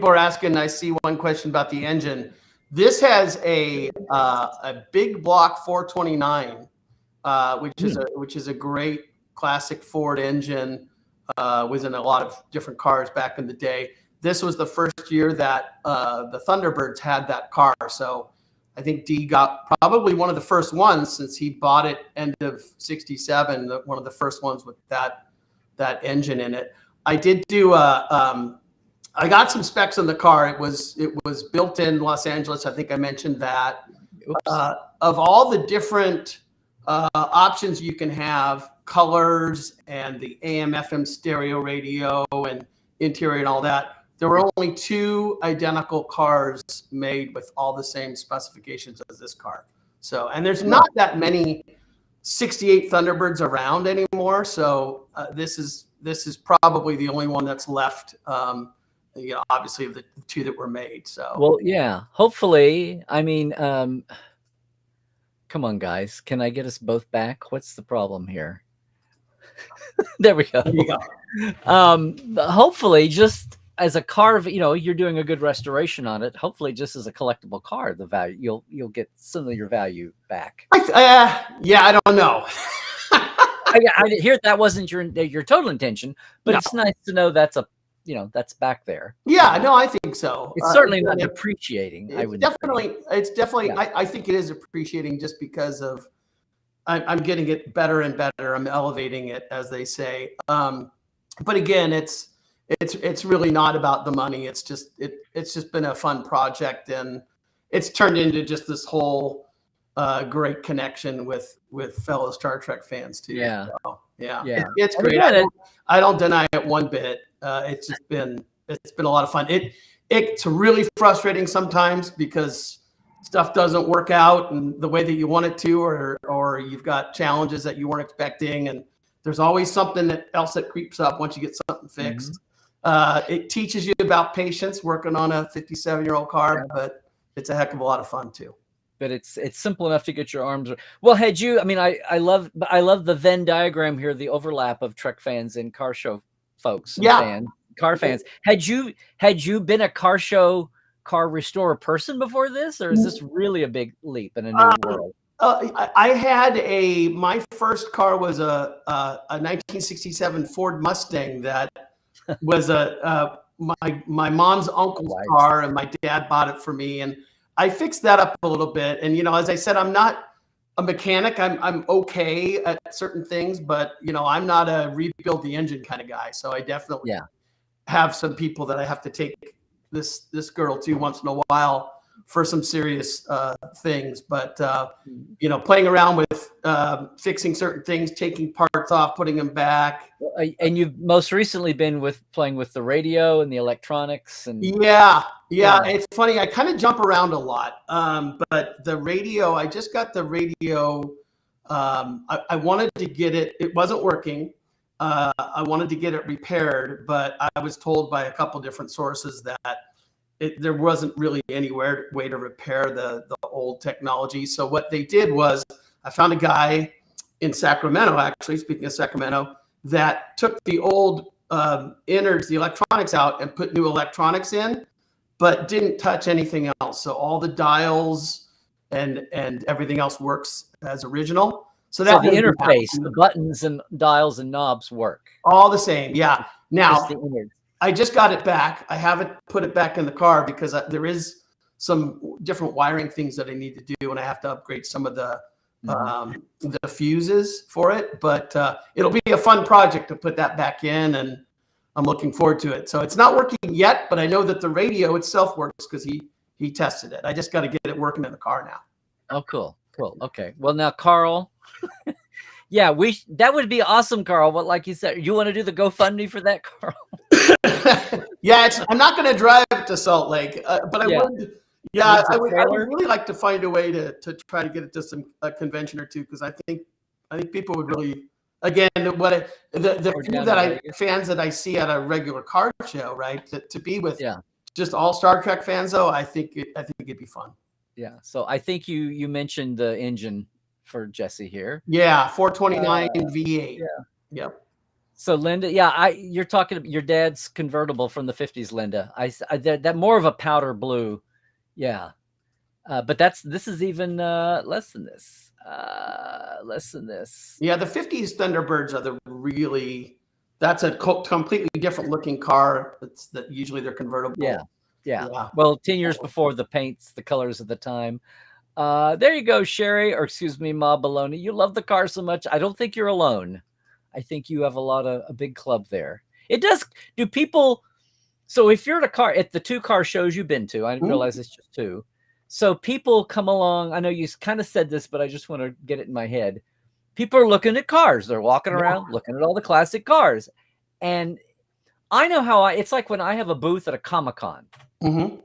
are asking. I see one question about the engine. This has a big block 429, which is a great classic Ford engine. Was in a lot of different cars back in the day. This was the first year that the Thunderbirds had that car. So I think Dee got probably one of the first ones, since he bought it end of '67, one of the first ones with that engine in it. I did do I got some specs on the car. It was built in Los Angeles. I think I mentioned that. Of all the different options you can have, colors and the AM/FM stereo radio and interior and all that, there were only 2 identical cars made with all the same specifications as this car. So, and there's not that many 68 Thunderbirds around anymore. So this is probably the only one that's left. Obviously of the 2 that were made. So well, yeah. Hopefully, I mean, come on, guys. Can I get us both back? What's the problem here? There we go. There you go. Hopefully, just as a car, you're doing a good restoration on it. Hopefully, just as a collectible car, the value you'll get some of your value back. I don't know. I hear that wasn't your total intention, but It's nice to know that's back there. Yeah, no, I think so. It's certainly not depreciating. It's definitely. Yeah. I think it is appreciating, just because of I'm getting it better and better. I'm elevating it, as they say. But again, it's really not about the money. It's just been a fun project, and it's turned into just this whole great connection with fellow Star Trek fans too. Yeah. So, yeah. It's great. I don't deny it one bit. It's been a lot of fun. It's really frustrating sometimes, because stuff doesn't work out and the way that you want it to, or you've got challenges that you weren't expecting, and there's always something else that creeps up once you get something fixed. It teaches you about patience working on a 57-year-old car, but it's a heck of a lot of fun too. But it's simple enough to get your arms. Well, I love the Venn diagram here, the overlap of Trek fans and car show folks. Car fans. Had you been a car restorer person before this, or is this really a big leap in a new world? I had my first car was a 1967 Ford Mustang that was my mom's uncle's car, and my dad bought it for me, and I fixed that up a little bit. And as I said, I'm not a mechanic. I'm okay at certain things, but I'm not a rebuild the engine kind of guy. So I definitely have some people that I have to take this girl to once in a while for some serious things. But playing around with fixing certain things, taking parts off, putting them back. And you've most recently been playing with the radio and the electronics and yeah. It's funny. I kind of jump around a lot. But the radio, I just got the radio. I wanted to get it. It wasn't working. I wanted to get it repaired, but I was told by a couple different sources that there wasn't really any way to repair the old technology. So what they did was, I found a guy in Sacramento, actually, speaking of Sacramento, that took the old innards, the electronics out and put new electronics in, but didn't touch anything else. So all the dials and everything else works as original. So that the interface, the buttons and dials and knobs work all the same. Yeah. Now just I just got it back. I haven't put it back in the car because there is some different wiring things that I need to do, and I have to upgrade some of the fuses for it. But it'll be a fun project to put that back in, and I'm looking forward to it. So it's not working yet, but I know that the radio itself works because he tested it. I just got to get it working in the car now. Oh, cool. Okay. Well, now, Carl, yeah, that would be awesome, Carl. But like you said, you want to do the GoFundMe for that, Carl? Yeah, I'm not going to drive to Salt Lake, but I would. Yeah, I would really like to find a way to try to get it to a convention or two, because I think people would really, again, fans that I see at a regular car show, right? To be with just all Star Trek fans, though, I think it'd be fun. Yeah. So I think you mentioned the engine for Jesse here. Yeah, 429 V8. Yeah. Yep. So Linda, you're talking about your dad's convertible from the 50s, Linda. That more of a powder blue. Yeah. But this is even less than this. Yeah, the 50s Thunderbirds are that's a completely different looking car. Usually they're convertible. Yeah. Well, 10 years before the paints, the colors of the time. There you go, Sherry, or excuse me, Ma Baloney. You love the car so much. I don't think you're alone. I think you have a big club there. It does. Do people? So if you're at the 2 car shows you've been to, I didn't realize it's just 2. So people come along. I know you kind of said this, but I just want to get it in my head. People are looking at cars. They're walking around looking at all the classic cars. And I know how it's like when I have a booth at a Comic-Con. Mm-hmm.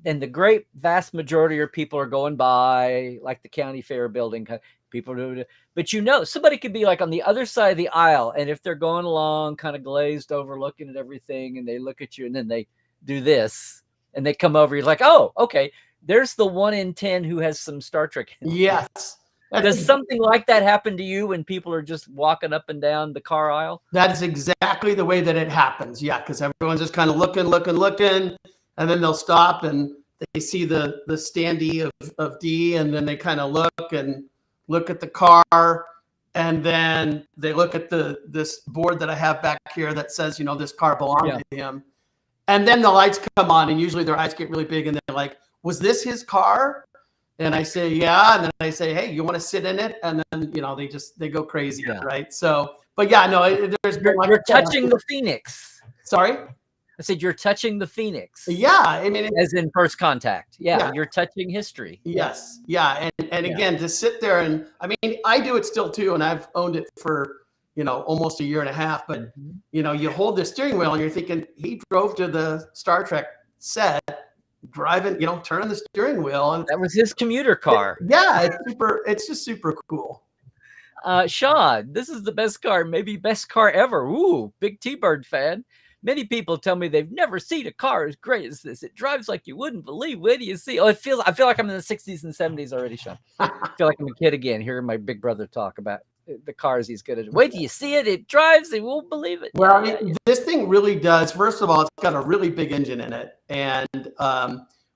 And the great vast majority of people are going by, like the county fair building. People do it. But somebody could be like on the other side of the aisle. And if they're going along kind of glazed over, looking at everything, and they look at you and then they do this and they come over, you're like, oh, okay. There's the 1 in 10 who has some Star Trek. Yes. Does something like that happen to you when people are just walking up and down the car aisle? That is exactly the way that it happens. Yeah, because everyone's just kind of looking, and then they'll stop and they see the standee of D, and then they kind of look at the car, and then they look at this board that I have back here that says, this car belonged to him. And then the lights come on, and usually their eyes get really big, and they're like, was this his car? And I say, yeah. And then I say, hey, you want to sit in it? And then, they go crazy, right? So, but you're touching the Phoenix. Sorry? I said, you're touching the Phoenix. Yeah. I mean, as in First Contact. Yeah. You're touching history. Yes. Yeah. And again, to sit there and, I mean, I do it still too. And I've owned it for, almost a year and a half, but you hold the steering wheel and you're thinking he drove to the Star Trek set, driving, turning the steering wheel, and that was his commuter car. It's just super cool. Sean, this is the best car, maybe best car ever. Ooh, big TBird fan. Many people tell me they've never seen a car as great as this. It drives like you wouldn't believe. Where do you see? I feel like I'm in the 60s and 70s already, Sean. I feel like I'm a kid again, hearing my big brother talk about the cars he's good at. Wait till you see it. It drives. They won't believe it. Well, this thing really does. First of all, it's got a really big engine in it. And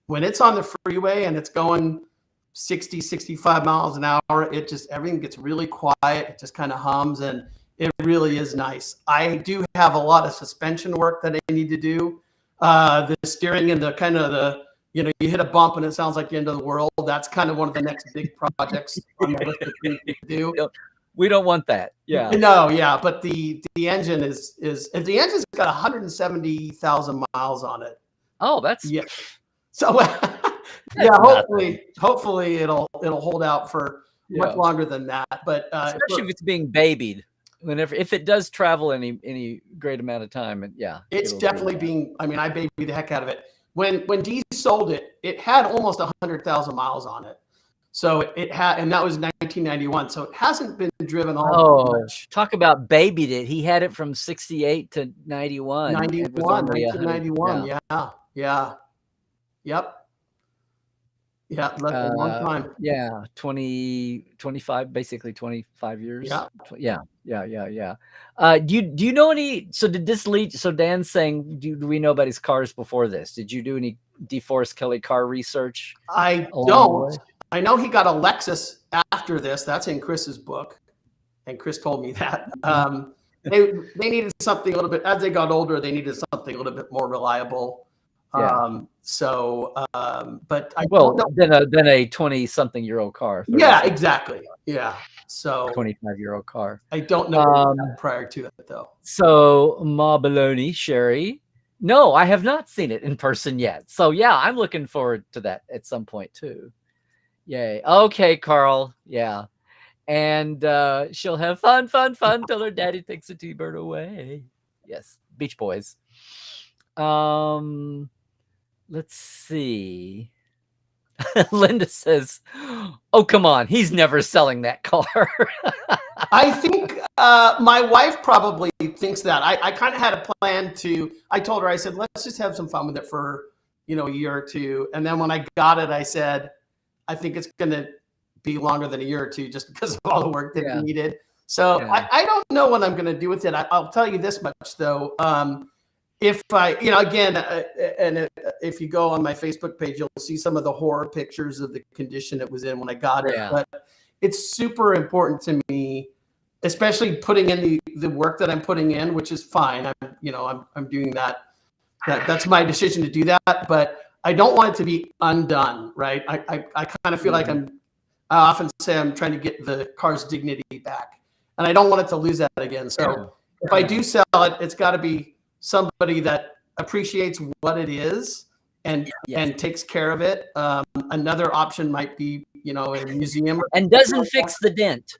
when it's on the freeway and it's going 60, 65 miles an hour, everything gets really quiet. It just kind of hums, and it really is nice. I do have a lot of suspension work that I need to do. The steering and you hit a bump and it sounds like the end of the world. That's kind of one of the next big projects on my list of things to do. We don't want that. Yeah. No, yeah. But the engine the engine's got 170,000 miles on it. Oh, that's So hopefully it'll hold out for much longer than that. But especially if it's being babied. If it does travel any great amount of time, and it's definitely being. I mean, I babied the heck out of it. When Dee sold it, it had almost 100,000 miles on it. So it had, and that was 1991. So it hasn't been driven all much. Talk about babied it. He had it from 68 to 91. 1991. Yeah. Yep. Yeah, that's a long time. Yeah, 25, basically 25 years. Yeah. Yeah. Do you know any? So did this lead? So Dan's saying, do we know about his cars before this? Did you do any DeForest Kelley car research I along the don't. way? I know he got a Lexus after this. That's in Chris's book, and Chris told me that. They needed something a little bit, as they got older, they needed something a little bit more reliable. Yeah. But I Well, don't know. then a 20-something-year-old car. Yeah, exactly. Yeah. So 25-year-old car. I don't know prior to that though. So Ma Baloney, Sherry. No, I have not seen it in person yet. So yeah, I'm looking forward to that at some point too. Yay. Okay, Carl. Yeah. And she'll have fun till her daddy takes the T-Bird away. Yes, Beach Boys. Let's see. Linda says, "Oh, come on, he's never selling that car." I think my wife probably thinks that. I kind of had a plan to. I told her, I said, let's just have some fun with it for a year or two, and then when I got it, I said, I think it's going to be longer than a year or two just because of all the work that it needed. So I don't know what I'm going to do with it. I'll tell you this much though. If I, again, and if you go on my Facebook page, you'll see some of the horror pictures of the condition it was in when I got it. But it's super important to me, especially putting in the work that I'm putting in, which is fine. I'm doing that. That's my decision to do that. But I don't want it to be undone, right? I kind of feel like I often say I'm trying to get the car's dignity back, and I don't want it to lose that again. So if I do sell it, it's got to be somebody that appreciates what it is and takes care of it. Another option might be, in a museum and doesn't fix the dent.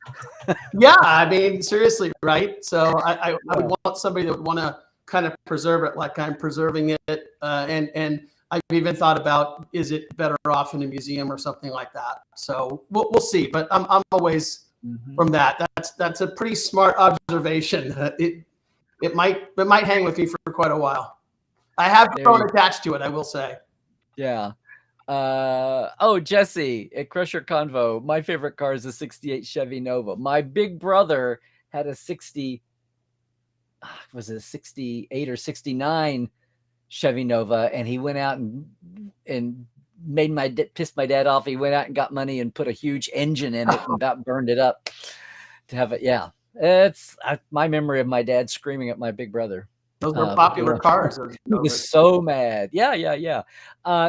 Yeah, I mean, seriously, right? So I would want somebody that would want to kind of preserve it like I'm preserving it. And I've even thought about, is it better off in a museum or something like that? So we'll see. But I'm always from that. That's a pretty smart observation. It might hang with me for quite a while. I have grown attached to it, I will say. Yeah. Oh, Jesse at Crusher Convo. My favorite car is a 68 Chevy Nova. My big brother had a 68 or 69 Chevy Nova, and he went out and pissed my dad off. He went out and got money and put a huge engine in it and about burned it up to have it. Yeah. It's my memory of my dad screaming at my big brother. Those were popular cars. He was so mad. Yeah.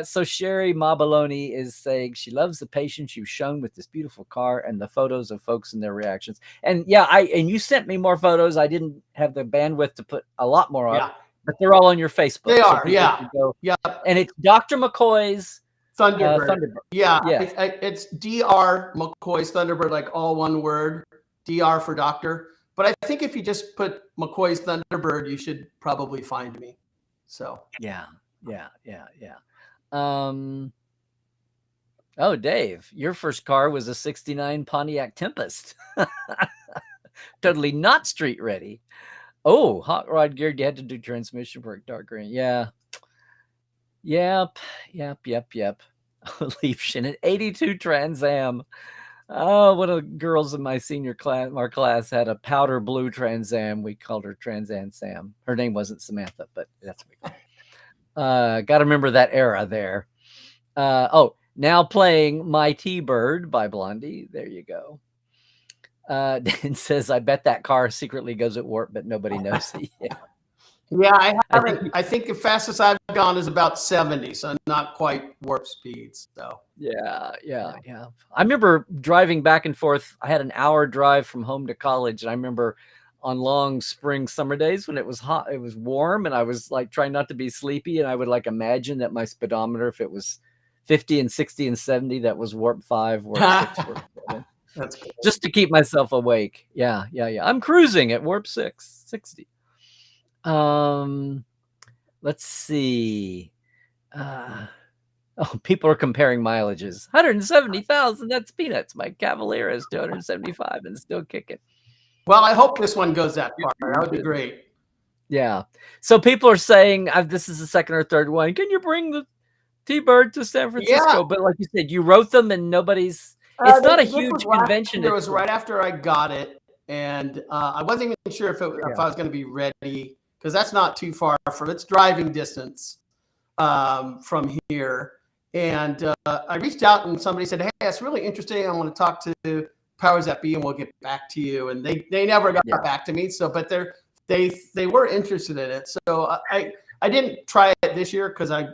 So Sherry Mabaloni is saying she loves the patience you've shown with this beautiful car and the photos of folks and their reactions. And and you sent me more photos. I didn't have the bandwidth to put a lot more on, but they're all on your Facebook. They are, yeah. And it's Dr. McCoy's Thunderbird. Yeah. It's Dr. McCoy's Thunderbird, like all one word. DR for doctor, but I think if you just put McCoy's Thunderbird, you should probably find me. So yeah. Oh, Dave, your first car was a 69 Pontiac Tempest. Totally not street ready. Oh, hot rod geared. You had to do transmission work, dark green. Yeah. Yep. Leaf Shin, 82 Trans Am. Oh, one of the girls in my senior class, our class, had a powder blue Trans Am. We called her Trans Am Sam. Her name wasn't Samantha, but that's what we called her. Got to remember that era there. Now playing My T-Bird by Blondie. There you go. Dan says, I bet that car secretly goes at warp, but nobody knows it yet. Yeah, I haven't. I think the fastest I've gone is about 70, so not quite warp speeds. So yeah. I remember driving back and forth. I had an hour drive from home to college, and I remember on long spring summer days when it was hot, it was warm, and I was like trying not to be sleepy, and I would like imagine that my speedometer, if it was 50 and 60 and 70, that was warp 5, warp 6, warp 7. That's cool. Just to keep myself awake. Yeah. I'm cruising at warp 60. Let's see. People are comparing mileages. 170,000. That's peanuts. My Cavalier is 275 and still kicking. Well, I hope this one goes that far. That would be great. Yeah. So people are saying, this is the second or third one. Can you bring TBird to San Francisco. Yeah. But like you said, you wrote them and nobody's. It's not a This huge was convention. It was right after I got it, and I wasn't even sure if I was going to be ready, because that's not too far from, it's driving distance from here. And I reached out and somebody said, "Hey, that's really interesting. I want to talk to powers that be, and we'll get back to you." And they never got back to me. So, but they were interested in it. So I didn't try it this year because I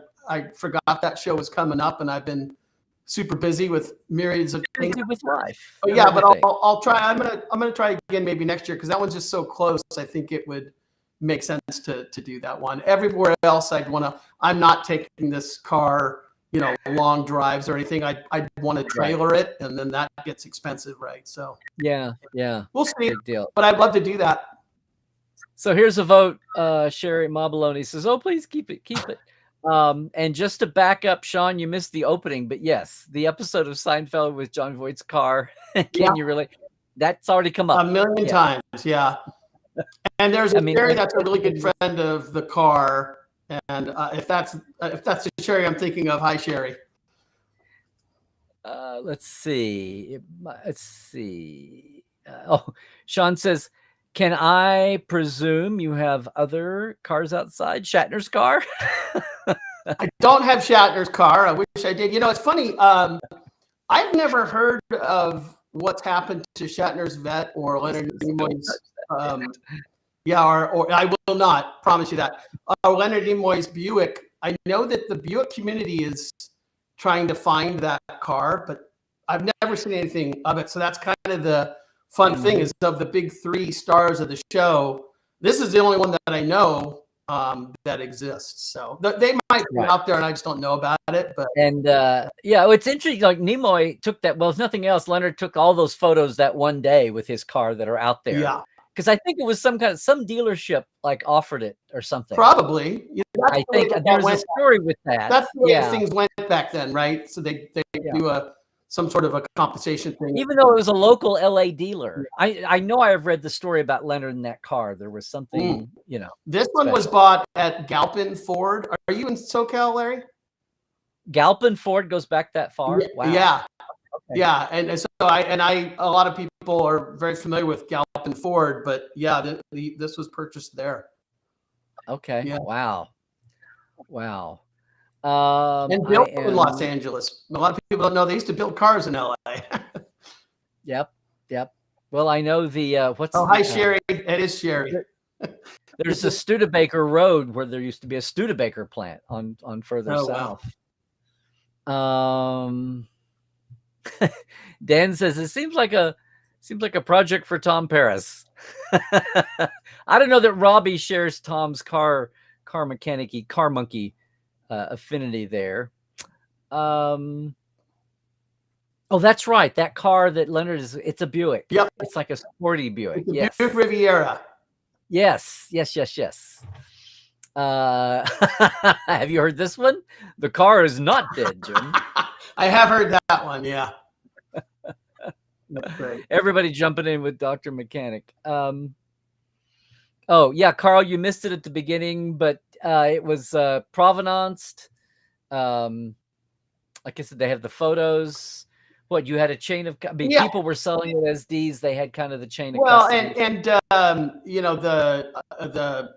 forgot that show was coming up, and I've been super busy with myriads of things with life. Oh yeah, but I'll try. I'm gonna try again maybe next year, because that one's just so close. I think it would make sense to do that one. Everywhere else, I'm not taking this car, long drives or anything. I'd want to trailer it, and then that gets expensive, right? So yeah, we'll see. Big deal. But I'd love to do that. So here's a vote. Sherry Mabaloni says, "Oh, please keep it." And just to back up, Sean, you missed the opening, but yes, the episode of Seinfeld with John Voight's car. Can you really? That's already come up a million times. Yeah. And there's Sherry that's a really good friend of the car. And if that's the Sherry I'm thinking of, hi Sherry. Let's see. Sean says, "Can I presume you have other cars outside Shatner's car?" I don't have Shatner's car. I wish I did. It's funny. I've never heard of what's happened to Shatner's Vet or Leonard Nimoy's. Or I will not promise you that. Leonard Nimoy's Buick. I know that the Buick community is trying to find that car, but I've never seen anything of it. So that's kind of the fun thing, is of the big three stars of the show, this is the only one that I know that exists. So they might be out there and I just don't know about it. But it's interesting. Like Nimoy took that. Well, if nothing else, Leonard took all those photos that one day with his car that are out there. Yeah. Because I think it was some dealership like offered it or something. Probably. I think there's a story with that. That's the way things went back then, right? So they do some sort of a compensation thing. Even though it was a local LA dealer. I know I have read the story about Leonard in that car. There was something, This one was bought at Galpin Ford. Are you in SoCal, Larry? Galpin Ford goes back that far? Wow. Yeah. Okay. Yeah. And so a lot of people are very familiar with Galpin Ford, but this was purchased there. Okay. Yeah. Wow. And built in Los Angeles. A lot of people don't know they used to build cars in LA. Yep. Well, I know the hi Sherry. It is Sherry. There's a Studebaker Road where there used to be a Studebaker plant on further south. Wow. Dan says it seems like a project for Tom Paris. I don't know that Robbie shares Tom's car monkey affinity there. Oh, that's right. That car that Leonard it's a Buick. Yep. It's like a sporty Buick. Yes. Buick Riviera. Yes. Have you heard this one? The car is not dead, Jim. I have heard that one. Yeah. That's great. Everybody jumping in with Dr. Mechanic. Oh yeah, Carl, you missed it at the beginning, but it was provenanced. Like I said, they have the photos. What, you had a chain of? I mean, people were selling it as D's. They had kind of the chain of. Well, and the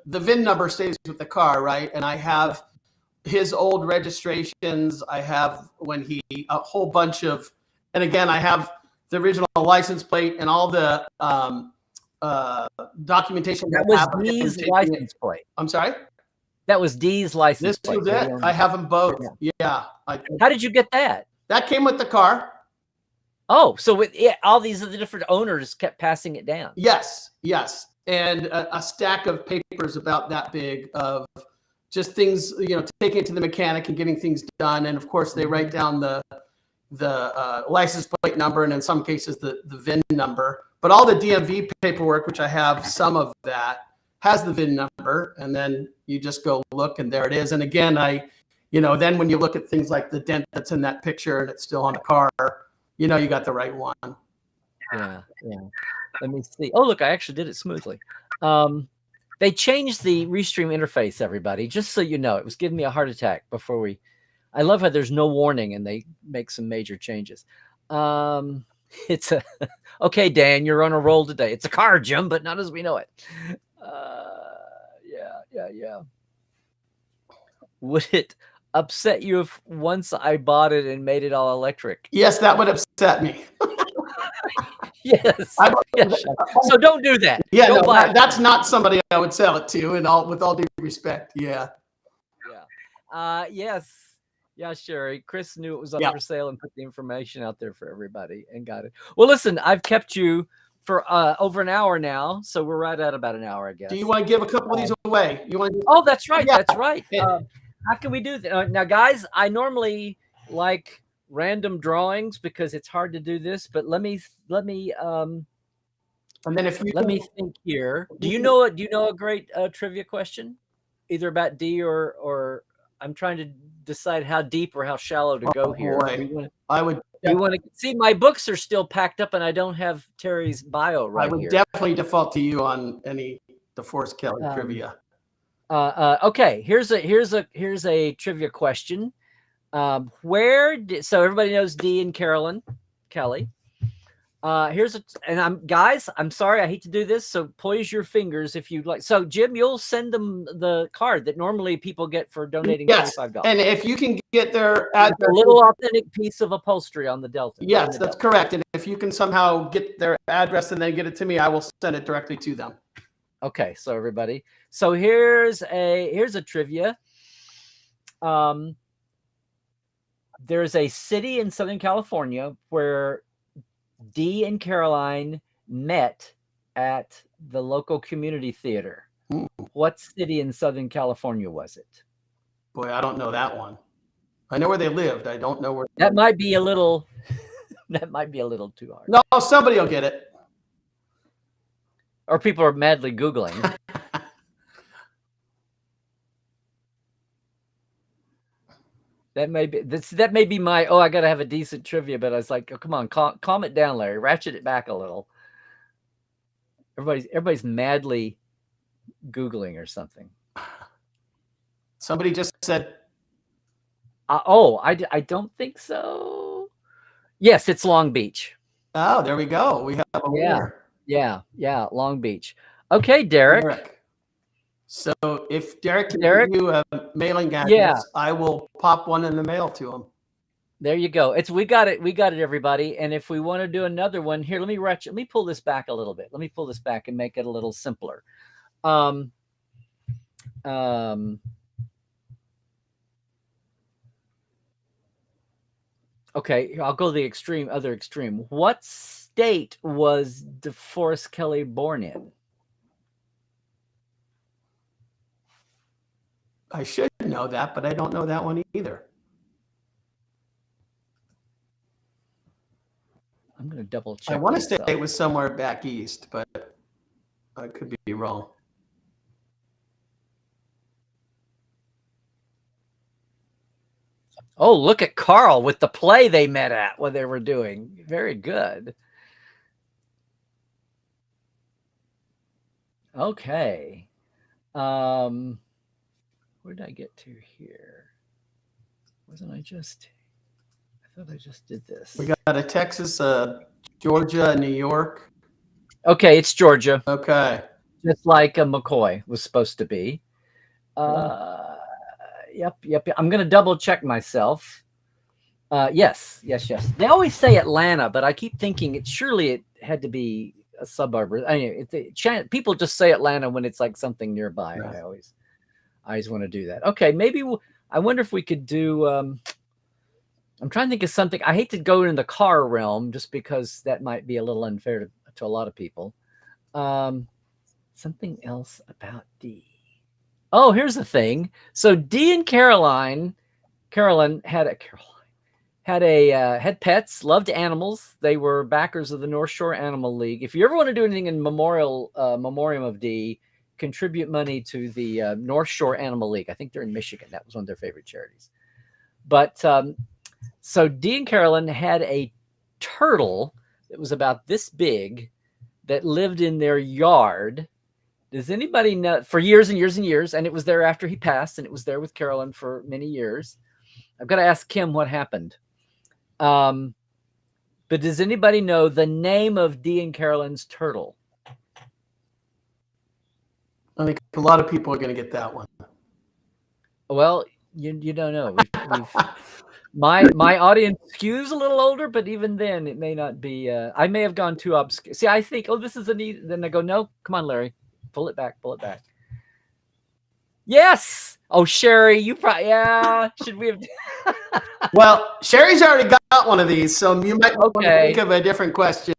VIN number stays with the car, right? And I have his old registrations. I have a whole bunch of, and again, I have the original license plate and all the documentation. That was D's license plate. I'm sorry? That was D's license plate. This was it. I have them both. Yeah. How did you get that? That came with the car. Oh, so all these other different owners kept passing it down. Yes. And a stack of papers about that big of just things, taking it to the mechanic and getting things done. And of course, they write down the license plate number, and in some cases the VIN number. But all the DMV paperwork, which I have some of that, has the VIN number, and then you just go look, and there it is. And again, then when you look at things like the dent that's in that picture and it's still on the car, you got the right one. Yeah. Let me see. Oh, look, I actually did it smoothly. They changed the Restream interface, everybody, just so you know. It was giving me a heart attack before we I love how there's no warning and they make some major changes. It's a okay, Dan, you're on a roll today. It's a car, Jim, but not as we know it. Yeah. Would it upset you if once I bought it and made it all electric? Yes, that would upset me. Yes. Yes. So don't do that. Yeah, don't no, that's not somebody I would sell it to, and with all due respect. Yeah. Yes. Yeah, sure. Chris knew it was up for sale and put the information out there for everybody and got it. Well, listen, I've kept you for over an hour now, so we're right at about an hour, I guess. Do you want to give a couple of these away? You want to? Oh, that's right. Yeah. That's right. How can we do that now, guys? I normally like random drawings because it's hard to do this, but let me and then if you let me think here. Do you know a great trivia question, either about D or I'm trying to decide how deep or how shallow to go here. I would. You want to see my books are still packed up, and I don't have Terry's bio right here. I would definitely default to you on any DeForest Kelley trivia. Okay, here's a trivia question. So everybody knows Dee and Carolyn Kelley. I'm sorry, I hate to do this, so poise your fingers if you'd like. So Jim, you'll send them the card that normally people get for donating $25. And if you can get their address, a little authentic piece of upholstery on the Delta. Yes, that's correct. And if you can somehow get their address and then get it to me, I will send it directly to them. Okay, so everybody. So here's a trivia. There's a city in Southern California where Dee and Caroline met at the local community theater. Ooh. What city in Southern California was it? Boy, I don't know that one. I know where they lived. I don't know where. That might be a little. That might be a little too hard. No, somebody will get it. Or people are madly Googling. That may be my, I got to have a decent trivia, but I was like, oh, come on, calm it down, Larry. Ratchet it back a little. Everybody's madly Googling or something. Somebody just said. I don't think so. Yes, it's Long Beach. Oh, there we go. We have a winner. Yeah, Long Beach. Okay, Derek. So if Derek can give you a mailing address, I will pop one in the mail to him. There you go. We got it, everybody. And if we want to do another one here, let me pull this back a little bit. Let me pull this back and make it a little simpler. Okay, I'll go the other extreme. What state was DeForest Kelley born in? I should know that, but I don't know that one either. I'm going to double check. I want to say it was somewhere back east, but I could be wrong. Oh, look at Carl with the play they met at, what they were doing. Very good. Okay. Where did I get to here? I thought I just did this. We got a Texas, Georgia, New York. Okay, it's Georgia. Okay. Just like McCoy was supposed to be. Yep. I'm going to double check myself. Yes. They always say Atlanta, but I keep thinking surely it had to be a suburb. I mean, people just say Atlanta when it's like something nearby. Right. I always want to do that. Okay, maybe I wonder if we could do. I'm trying to think of something. I hate to go in the car realm just because that might be a little unfair to a lot of people. Something else about Dee. Oh, here's the thing. So Dee and Carolyn had pets, loved animals. They were backers of the North Shore Animal League. If you ever want to do anything in memoriam of Dee, contribute money to the North Shore Animal League. I think they're in Michigan. That was one of their favorite charities. But so Dee and Carolyn had a turtle that was about this big that lived in their yard. Does anybody know? For years and years and years, and it was there after he passed, and it was there with Carolyn for many years. I've got to ask Kim what happened. But does anybody know the name of Dee and Carolyn's turtle? I think a lot of people are going to get that one. Well, you don't know. We've my audience skews a little older, but even then, it may not be. I may have gone too obscure. See, I think, oh, this is a neat. Then I go, no, come on, Larry, pull it back, pull it back. Yes. Oh, Sherry, you probably, yeah. Should we have? Well, Sherry's already got one of these, so you might want to think of a different question.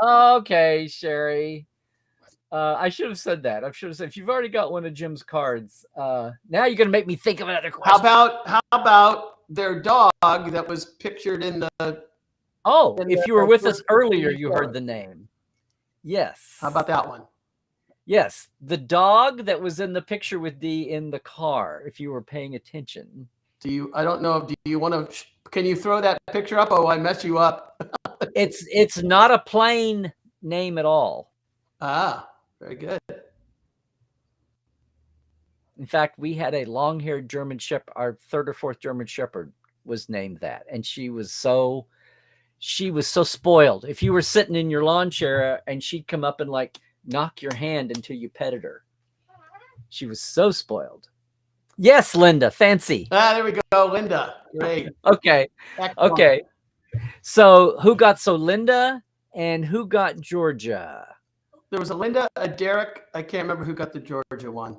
Okay, Sherry. I should have said that. I should have said, if you've already got one of Jim's cards, now you're going to make me think of another question. How about their dog that was pictured in the? Oh, if you were with us earlier, you heard the name. Yes. How about that one? Yes, the dog that was in the picture with Dee in the car, if you were paying attention. I don't know, do you want to, can you throw that picture up? Oh, I messed you up. It's not a plain name at all. Ah, very good. In fact, we had a long-haired German Shepherd, our third or fourth German Shepherd was named that. And she was so spoiled. If you were sitting in your lawn chair and she'd come up and like knock your hand until you petted her. She was so spoiled. Yes, Linda, fancy. Ah, there we go, Linda. Great. Okay. Excellent. Okay. So who got Linda and who got Georgia? There was a Linda, a Derek. I can't remember who got the Georgia one.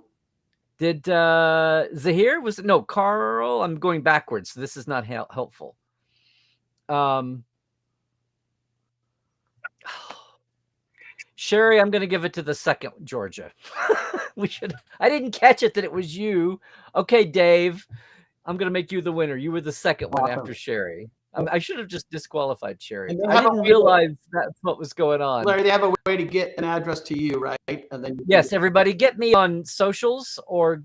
Did Zahir Carl? I'm going backwards, so this is not helpful. Sherry, I'm going to give it to the second Georgia. I didn't catch it that it was you. Okay, Dave, I'm going to make you the winner. You were the second one after Sherry. I should have just disqualified Sherry. I didn't realize that's what was going on. Larry, they have a way to get an address to you, right? And then yes, everybody get me on socials or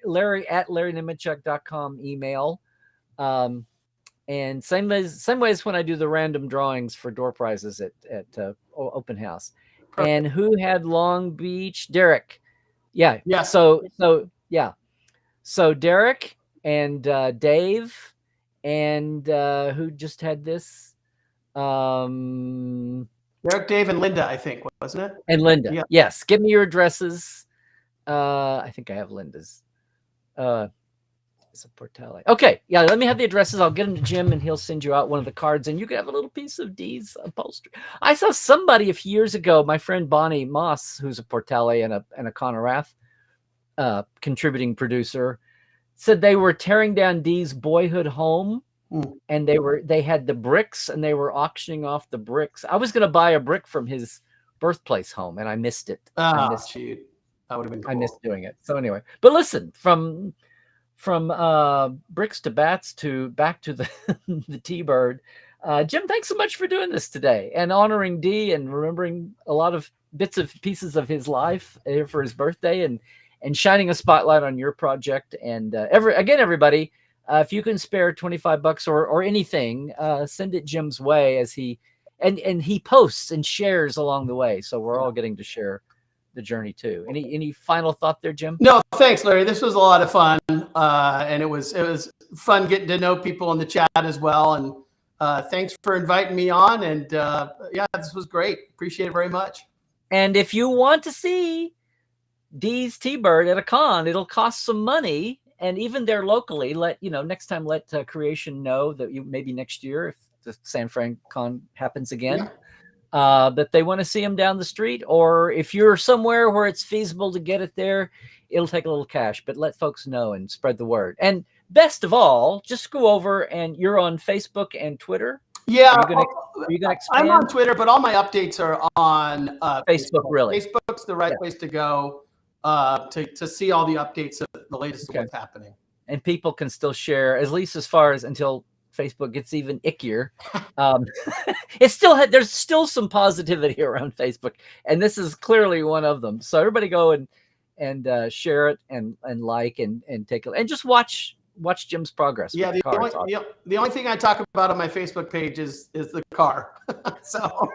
Larry at LarryNemechek.com email. And same ways when I do the random drawings for door prizes at open house. Perfect. And who had Long Beach? Derek. Yeah. Yeah. So yeah. So Derek and Dave and who just had this? Derek, Dave, and Linda, I think, wasn't it? And Linda. Yeah. Yes. Give me your addresses. I think I have Linda's. It's a Portale. Okay. Yeah. Let me have the addresses. I'll get them to Jim and he'll send you out one of the cards and you can have a little piece of Dee's upholstery. I saw somebody a few years ago, my friend Bonnie Moss, who's a Portale and a Conarath contributing producer, said they were tearing down Dee's boyhood home and they had the bricks and they were auctioning off the bricks. I was going to buy a brick from his birthplace home and I missed it. Shoot. That would have been cool. I missed doing it. So anyway, but listen, from bricks to bats to back to the the T-Bird. Jim, thanks so much for doing this today and honoring Dee and remembering a lot of bits of pieces of his life for his birthday and shining a spotlight on your project. And everybody, if you can spare $25 or anything, send it Jim's way as he posts and shares along the way. So we're all getting to share the journey too. Any final thought there, Jim? No, thanks, Larry. This was a lot of fun, and it was fun getting to know people in the chat as well. And thanks for inviting me on. And yeah, this was great. Appreciate it very much. And if you want to see Dee's T-Bird at a con, it'll cost some money. And even there locally, next time let Creation know that maybe next year if the San Fran con happens again. Yeah. That they want to see them down the street, or if you're somewhere where it's feasible to get it there, it'll take a little cash, but let folks know and spread the word. And best of all, just go over and you're on Facebook and Twitter. Yeah. Are you gonna expand? I'm on Twitter, but all my updates are on Facebook. Really, Facebook's the right place to go to see all the updates of the latest of what's happening. And people can still share, at least as far as until Facebook gets even ickier. There's still some positivity around Facebook, and this is clearly one of them. So everybody go and share it and like and take and just watch Jim's progress. Yeah, the only thing I talk about on my Facebook page is the car. So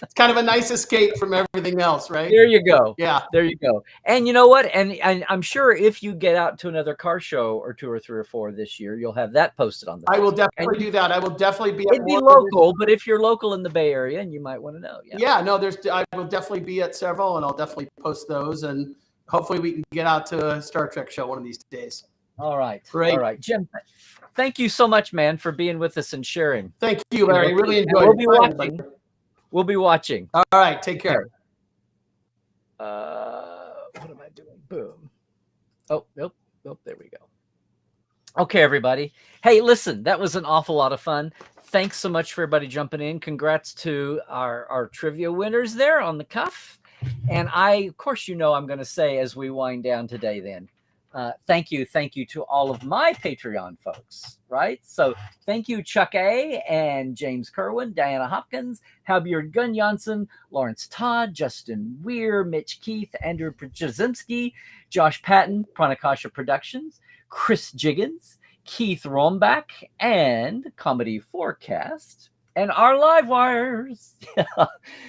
It's kind of a nice escape from everything else, right? There you go. Yeah. There you go. And you know what? And I'm sure if you get out to another car show or 2 or 3 or 4 this year, you'll have that posted on the I will Facebook. definitely do that. I will definitely be at It'd be more local, but if you're local in the Bay Area, and you might want to know. Yeah, no, I will definitely be at several, and I'll definitely post those, and hopefully we can get out to a Star Trek show one of these days. All right. Great. All right. Jim, thank you so much, man, for being with us and sharing. Thank you, Larry. Really enjoyed it. We'll be watching. We'll be watching. All right. Take care. What am I doing? Boom. Oh, nope. Nope. There we go. Okay, everybody. Hey, listen, that was an awful lot of fun. Thanks so much for everybody jumping in. Congrats to our trivia winners there on the cuff. And of course, I'm going to say as we wind down today then, thank you to all of my Patreon folks, right? So thank you, Chuck A. and James Kerwin, Diana Hopkins, Halbjörn Gunjansson, Lawrence Todd, Justin Weir, Mitch Keith, Andrew Brzezinski, Josh Patton, Pranakasha Productions, Chris Jiggins, Keith Rombach, and Comedy Forecast, and our live wires.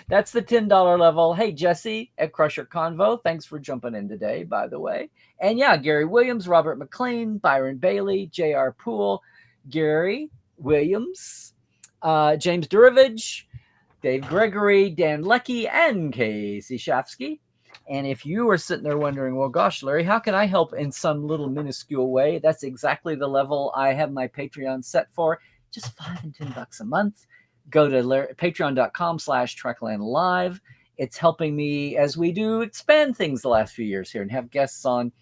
That's the $10 level. Hey, Jesse at Crusher Convo, thanks for jumping in today, by the way. And yeah, Gary Williams, Robert McLean, Byron Bailey, J.R. Poole, Gary Williams, James Durovich, Dave Gregory, Dan Leckie, and Casey Shafsky. And if you are sitting there wondering, well, gosh, Larry, how can I help in some little minuscule way? That's exactly the level I have my Patreon set for. Just $5 and $10 a month. Go to patreon.com/TreklandLive. It's helping me as we do expand things the last few years here and have guests on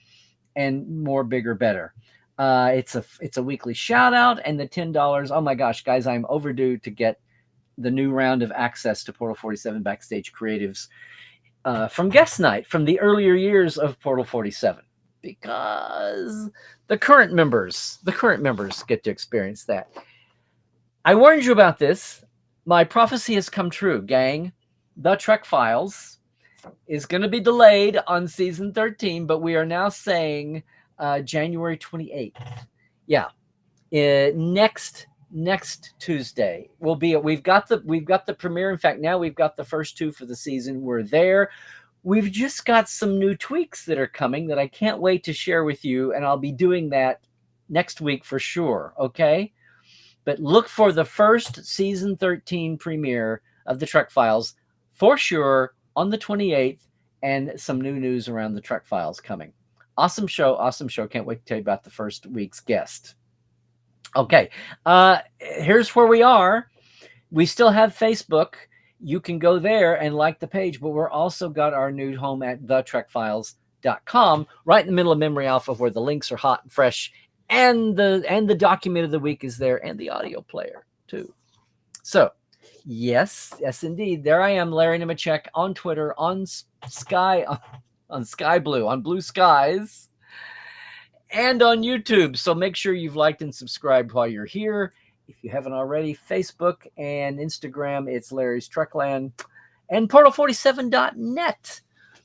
and more, bigger, better. It's a weekly shout out, and the $10. Oh my gosh, guys, I'm overdue to get the new round of access to Portal 47 Backstage Creatives from guest night from the earlier years of Portal 47, because the current members get to experience that. I warned you about this. My prophecy has come true, gang. The Trek Files is going to be delayed on season 13, but we are now saying January 28th. Yeah, next Tuesday will be. We've got the premiere. In fact, now we've got the first 2 for the season. We're there. We've just got some new tweaks that are coming that I can't wait to share with you, and I'll be doing that next week for sure. Okay. But look for the first season 13 premiere of the Trek Files for sure on the 28th, and some new news around the Trek Files coming. Awesome show. Can't wait to tell you about the first week's guest. Okay, here's where we are. We still have Facebook. You can go there and like the page, but we're also got our new home at thetrekfiles.com, right in the middle of Memory Alpha, where the links are hot and fresh. And the document of the week is there, and the audio player too. So, yes, indeed. There I am, Larry Nemechek, on Twitter, on Sky Blue, on Blue Skies, and on YouTube. So make sure you've liked and subscribed while you're here. If you haven't already, Facebook and Instagram, it's Larry's Trekland, and portal47.net.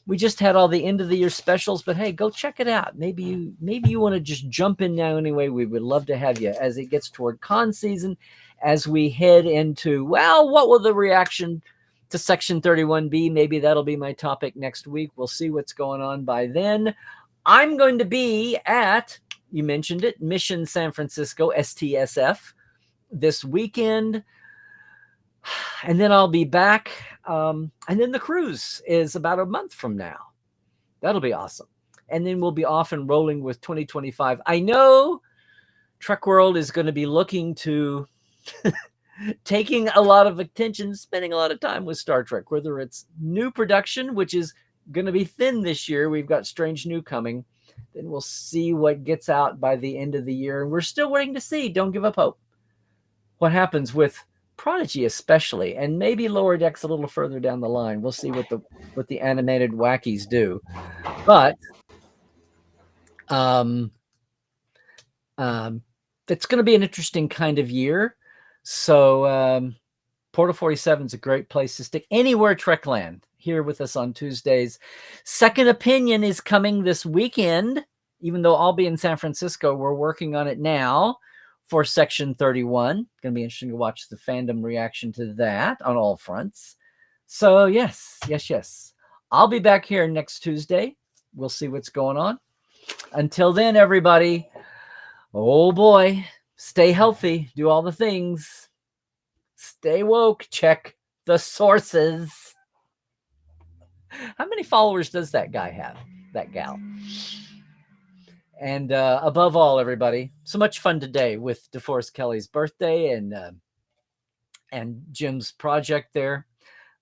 We just had all the end of the year specials, but hey, go check it out. Maybe you want to just jump in now anyway. We would love to have you as it gets toward con season, as we head into, well, what will the reaction to Section 31 be? Maybe that'll be my topic next week. We'll see what's going on by then. I'm going to be at, you mentioned it, Mission San Francisco, STSF, this weekend. And then I'll be back. And then the cruise is about a month from now. That'll be awesome. And then we'll be off and rolling with 2025. I know Trek World is going to be looking to taking a lot of attention, spending a lot of time with Star Trek, whether it's new production, which is going to be thin this year. We've got Strange New coming. Then we'll see what gets out by the end of the year. And we're still waiting to see. Don't give up hope. What happens with Prodigy especially, and maybe Lower Decks a little further down the line. We'll see what the animated wackies do. But it's going to be an interesting kind of year. So Portal 47 is a great place to stick. Anywhere Trekland, here with us on Tuesdays. Second Opinion is coming this weekend. Even though I'll be in San Francisco, we're working on it now for Section 31. Going to be interesting to watch the fandom reaction to that on all fronts. So yes. I'll be back here next Tuesday. We'll see what's going on. Until then, everybody, oh boy, stay healthy, do all the things, stay woke, check the sources. How many followers does that guy have, that gal? And above all, everybody, so much fun today with DeForest Kelley's birthday and Jim's project there.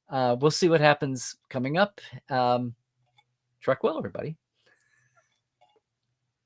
We'll see what happens coming up. Trek well, everybody.